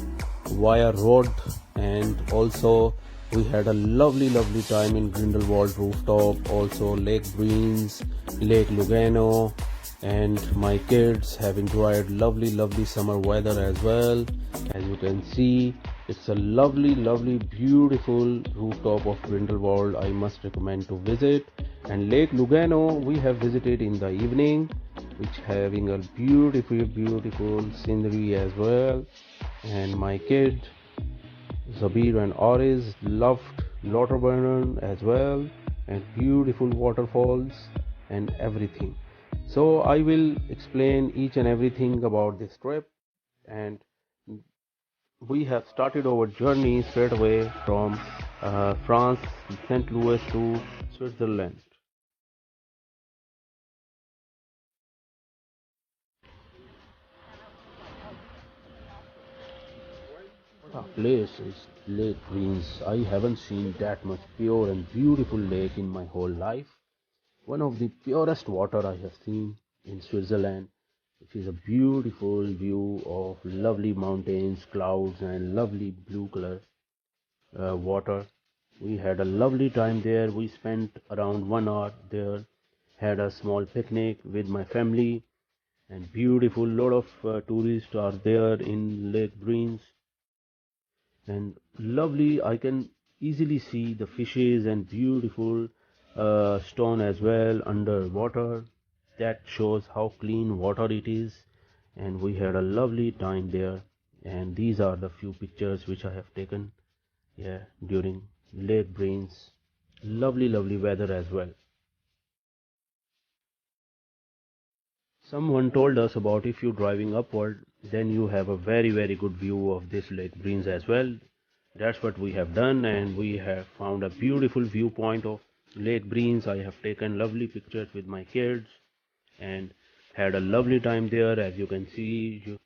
via road, and also we had a lovely time in Grindelwald rooftop, also Lake Breens, Lake Lugano, and my kids have enjoyed lovely summer weather as well. As you can see, it's a lovely beautiful rooftop of Grindelwald. I must recommend to visit. And Lake Lugano we have visited in the evening, which having a beautiful scenery as well. And my kid
Zabir and Oris loved Lauterbrunnen as well, and beautiful waterfalls and everything. So I will explain each and everything about this trip, and we have started our journey straight away from France, St. Louis to Switzerland. What a place is Lake Greens. I haven't seen that much pure and beautiful lake in my whole life. One of the purest water I have seen in Switzerland, which is a beautiful view of lovely mountains, clouds, and lovely blue color water. We had a lovely time there. We spent around 1 hour there, had a small picnic with my family, and beautiful. Lot of tourists are there in Lake Greens, and lovely. I can easily see the fishes and beautiful stone as well underwater. That shows how clean water it is, and we had a lovely time there. And these are the few pictures which I have taken, yeah, during Lake Brains. Lovely, lovely weather as well. Someone told us about if you're driving upward, then you have a very, very good view of this Lake Greens as well. That's what we have done, and we have found a beautiful viewpoint of Lake Greens. I have taken lovely pictures with my kids and had a lovely time there. As you can see,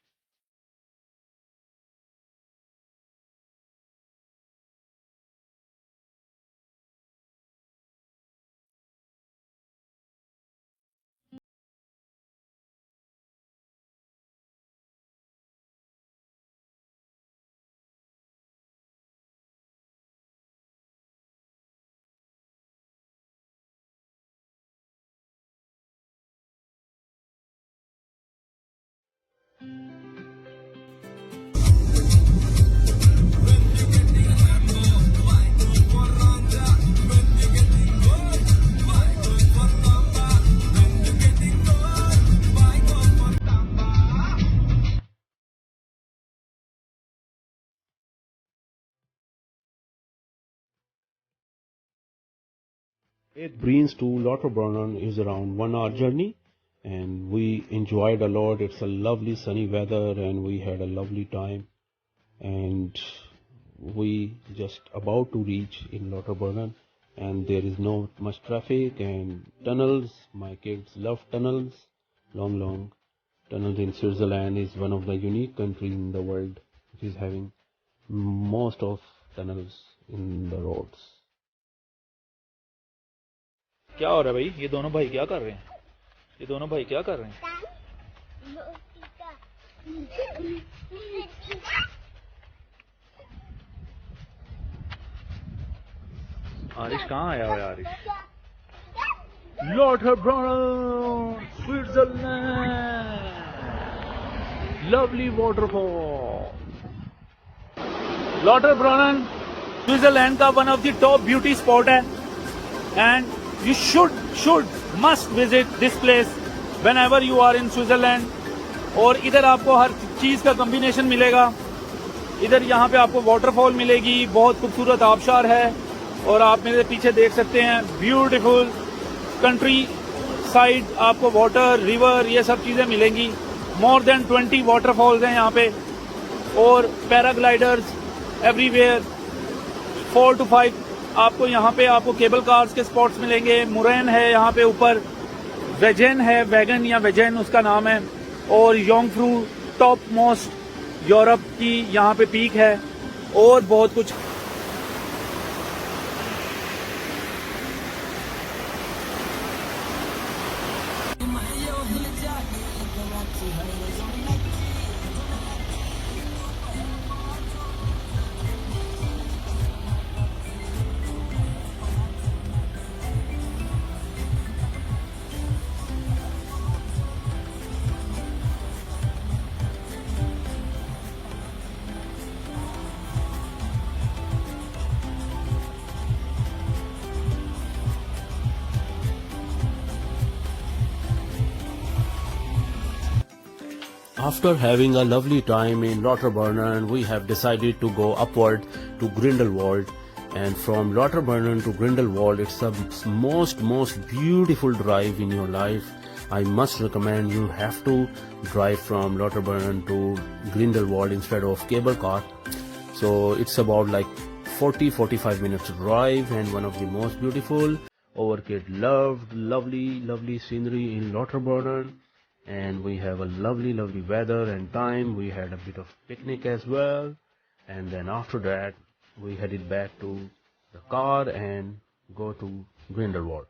Lake Greens to Lauterbrunnen is around 1 hour journey, and we enjoyed a lot. It's a lovely sunny weather, and we had a lovely time. And we just about to reach in Lauterbrunnen, and there is no much traffic and tunnels. My kids love tunnels. Long, long tunnels in Switzerland is one of the unique countries in the world which is having most of tunnels in the roads.
क्या हो रहा है भाई? ये दोनों भाई क्या कर रहे हैं? ये दोनों भाई क्या कर रहे हैं? आरिश कहाँ आया हुआ है Aarish? Lauterbrunnen, Switzerland. Lovely waterfall. Lauterbrunnen, Switzerland का one of the top beauty spot है, and you must visit this place whenever you are in Switzerland. और इधर आपको हर चीज का कॉम्बिनेशन मिलेगा. इधर यहाँ पे आपको वाटरफॉल मिलेगी, बहुत खूबसूरत आबशार है, और आप मेरे पीछे देख सकते हैं ब्यूटीफुल कंट्री साइड आपको वाटर, रिवर, ये सब चीजें मिलेंगी. मोर देन 20 वाटरफॉल्स हैं यहाँ पे, और पैराग्लाइडर्स एवरीवेयर. 4 to 5 आपको यहाँ पे आपको केबल कार्स के स्पॉट्स मिलेंगे. मुरैन है यहाँ पे ऊपर, वेजेन है, वैगन या वेजेन उसका नाम है, और योंगफ्रू टॉप मोस्ट यूरोप की यहाँ पे पीक है, और बहुत कुछ.
After having a lovely time in Lauterbrunnen, we have decided to go upward to Grindelwald. And from Lauterbrunnen to Grindelwald, it's the most beautiful drive in your life. I must recommend you have to drive from Lauterbrunnen to Grindelwald instead of cable car. So it's about like 40-45 minutes drive, and one of the most beautiful. Our kid loved lovely scenery in Lauterbrunnen, and we have a lovely weather and time. We had a bit of picnic as well, and then after that we headed back to the car and go to Grindelwald.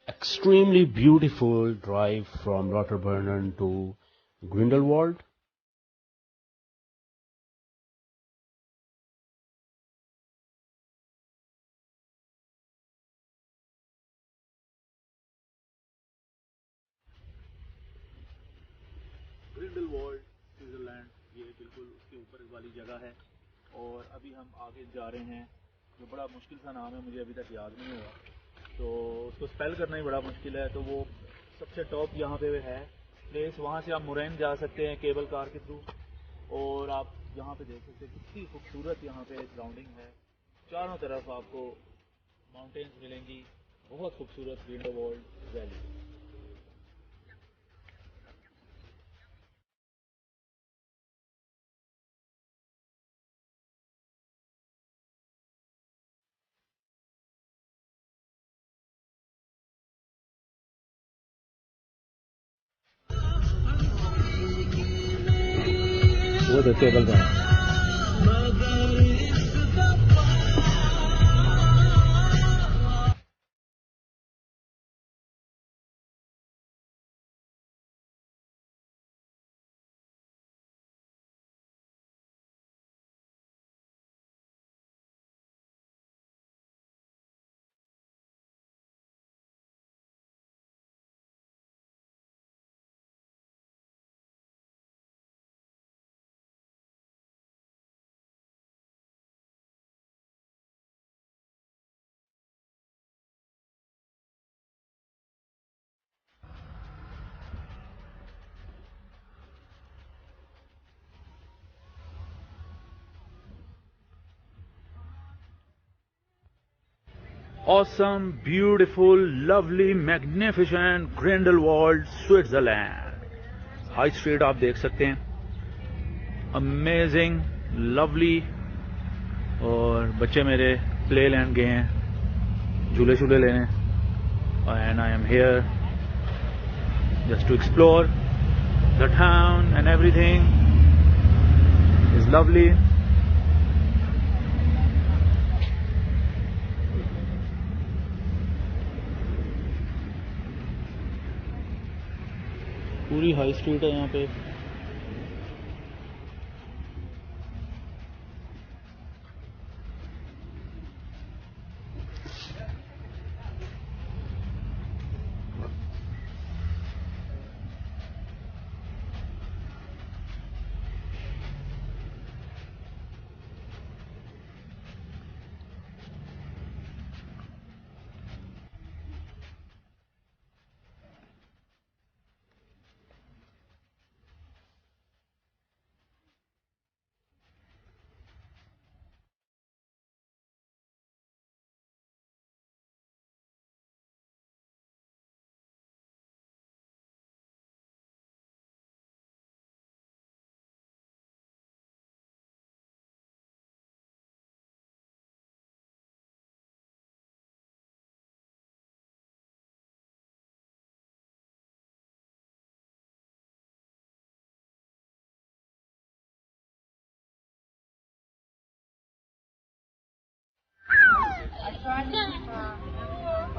Extremely beautiful drive from Lauterbrunnen to Grindelwald.
Grindelwald Switzerland, ये बिल्कुल उसके ऊपर वाली जगह है। और अभी हम आगे जा रहे हैं, जो बड़ा मुश्किल सा नाम है, मुझे अभी तक याद नहीं हुआ, तो उसको स्पेल करना ही बड़ा मुश्किल है। तो वो सबसे टॉप यहाँ पे है प्लेस, वहाँ से आप मुरैन जा सकते हैं केबल कार के थ्रू। और आप यहाँ पे देख सकते हैं कितनी खूबसूरत यहाँ पे सराउंडिंग है, चारों तरफ आपको माउंटेन्स मिलेंगी, बहुत खूबसूरत ग्रिंडलवॉल्ड वैली। वो तो cable car. Awesome, beautiful, lovely, magnificent Grindelwald, Switzerland। High street आप देख सकते हैं, अमेजिंग, लवली। और बच्चे मेरे प्ले लैंड गए हैं झूले शूले लेने, and I am here just to explore the town and everything is lovely. पूरी हाई स्ट्रीट है यहाँ पे।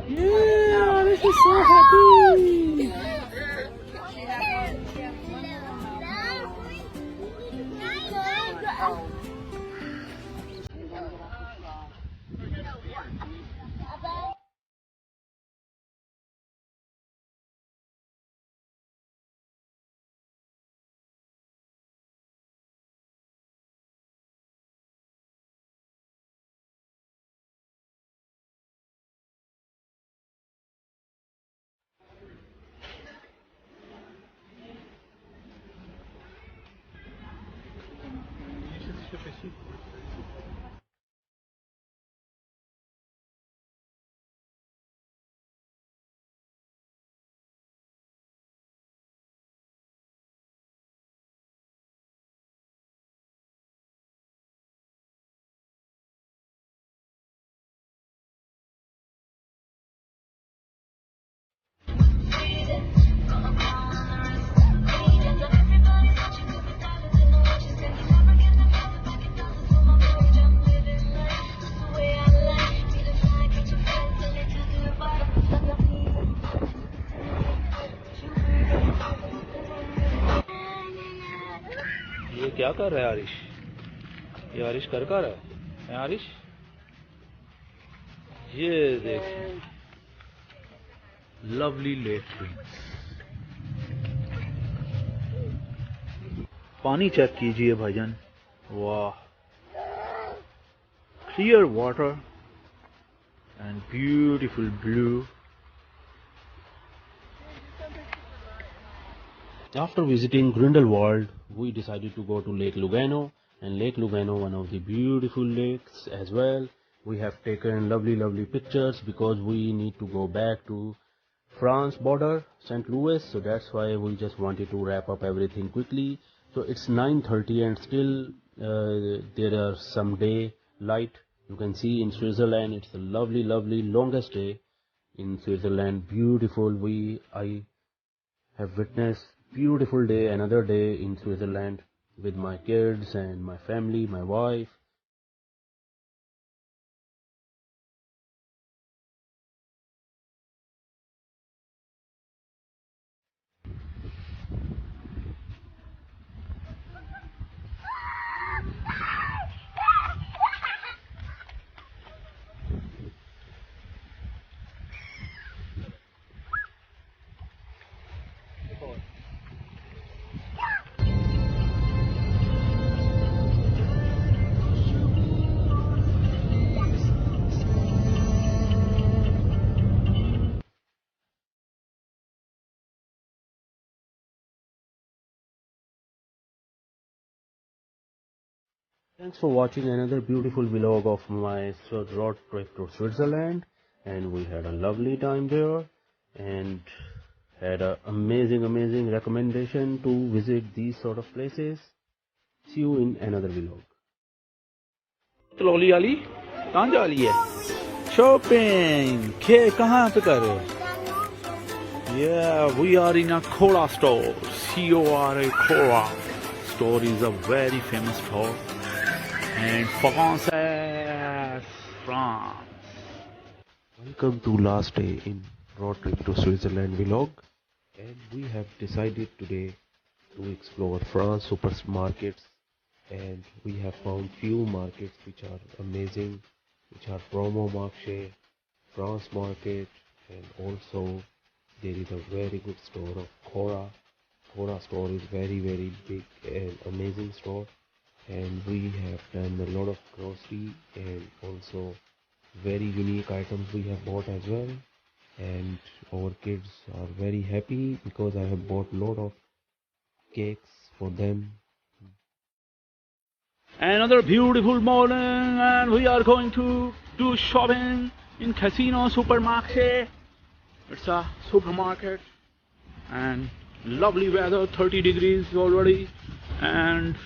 Yeah, this is so happy.
क्या कर रहा है आरिश? ये आरिश कर रहा है आरिश? ये देखिए लवली लेक ट्विंस। पानी चेक कीजिए भाईजान, वाह, clear water and beautiful blue.
After visiting Grindelwald, we decided to go to Lake Lugano, and Lake Lugano, one of the beautiful lakes as well. We have taken lovely pictures because we need to go back to France border, St. Louis, so that's why we just wanted to wrap up everything quickly. So it's 9:30 and still there are some day light. You can see in Switzerland, it's a lovely longest day in Switzerland. Beautiful. I have witnessed beautiful day, another day in Switzerland with my kids and my family, my wife. Thanks for watching another beautiful vlog of my road trip to Switzerland, and we had a lovely time there and had an amazing recommendation to visit these sort of places. See you in another vlog.
Trolley वाली कहाँ जा रही है? Shopping के कहाँ पे कर रहे हो? Yeah, we are in a cola store. CORA Cola store is a very famous store. And France.
Welcome to last day in road trip to Switzerland vlog, and we have decided today to explore France supermarkets, and we have found few markets which are amazing, which are promo marché, France market, and also there is a very good store of Cora. Cora store is very big and amazing store, and we have done a lot of grocery and also very unique items we have bought as well, and our kids are very happy because I have bought a lot of cakes for them.
Another beautiful morning, and we are going to do shopping in Casino Supermarket. It's a supermarket and lovely weather, 30 degrees already, and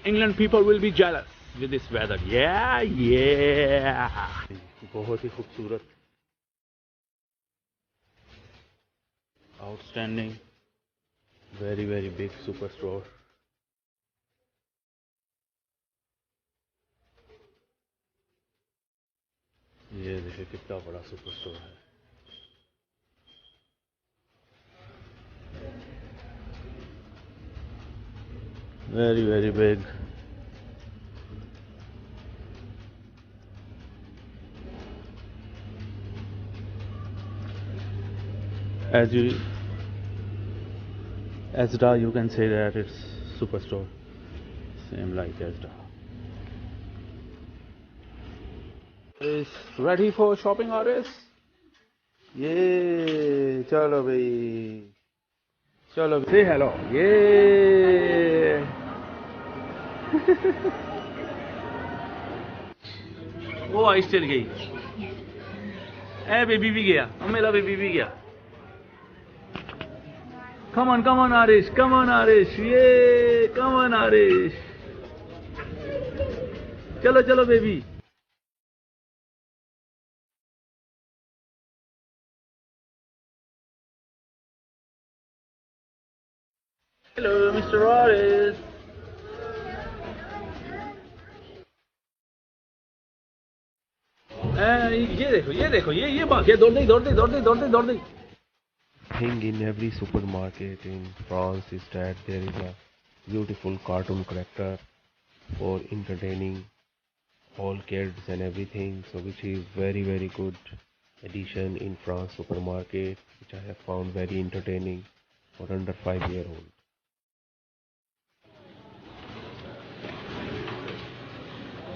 England people will be jealous with this weather. Yeah.
बहुत ही खूबसूरत, outstanding, very big superstore. ये देखिए कितना बड़ा superstore है. Very big. Asda, you can say that it's superstore, same like Asda.
Is ready for shopping, Aris? Yeah, chalo bhai. Chalo, say hello. Yeah. वो ice चल गई. ए बेबी भी गया, मेरा बेबी भी गया. Come on, Arish. Come on, Arish. Yeah, come on, Arish. Chalo, baby. Hello, Mr. Arish. ये देखो, ये बात, ये दौड़ दे.
Thing in every supermarket in France is that there is a beautiful cartoon character for entertaining all kids and everything, so which is very good addition in France supermarket, which I have found very entertaining for under 5-year old.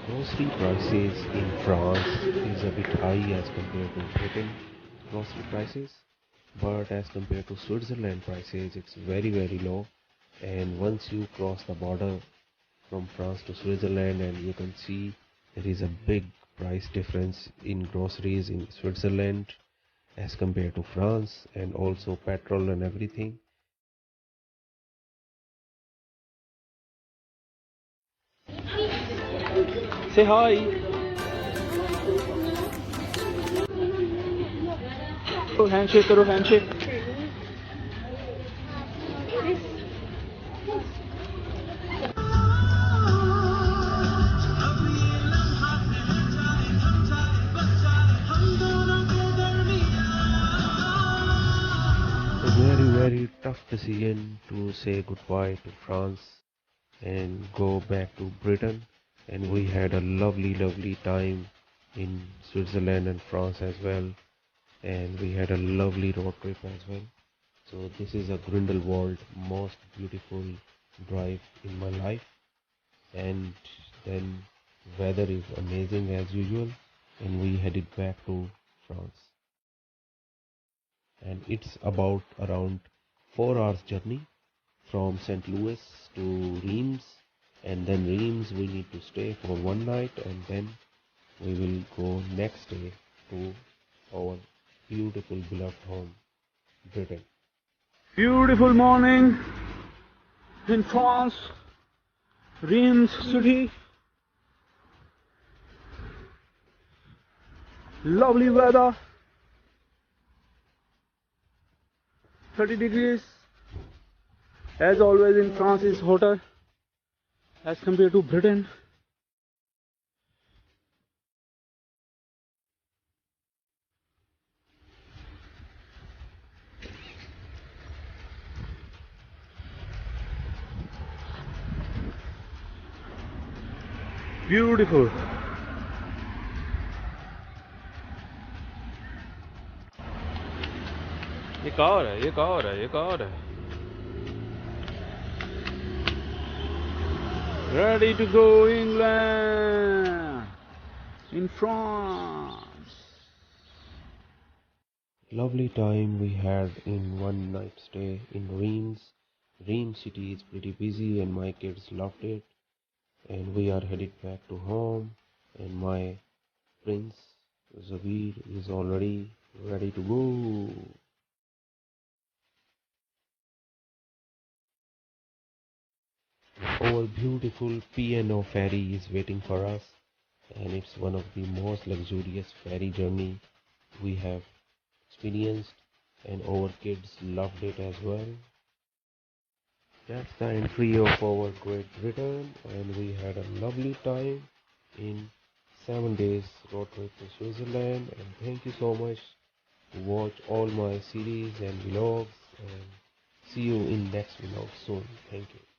Grocery prices in France is a bit high as compared to Britain grocery prices, but as compared to Switzerland prices it's very low. And once you cross the border from France to Switzerland, and you can see there is a big price difference in groceries in Switzerland as compared to France, and also petrol and everything.
Say hi. Oh, handshake karo, handshake.
A very tough decision to say goodbye to France and go back to Britain, and we had a lovely time in Switzerland and France as well, and we had a lovely road trip as well. So this is a Grindelwald most beautiful drive in my life. And then weather is amazing as usual, and we headed back to France, and it's about around 4 hours journey from St. Louis to Reims, and then Reims we need to stay for one night, and then we will go next day to our beautiful beloved home, Britain.
Beautiful morning in France, Reims city. Lovely weather, 30 degrees. As always in France is hotter as compared to Britain. Beautiful. ये कहाँ हो रहा है, ये कहाँ हो रहा है, ये कहाँ हो रहा है? Ready to go England, in France.
Lovely time we had in one night stay in Reims. Reims city is pretty busy and my kids loved it, and we are headed back to home, and my prince Zabir is already ready to go. Our beautiful P&O ferry is waiting for us, and it's one of the most luxurious ferry journey we have experienced, and our kids loved it as well. That's the entry of our Great Britain, and we had a lovely time in 7 days road trip to Switzerland. And thank you so much to watch all my series and vlogs, and see you in next vlog soon. Thank you.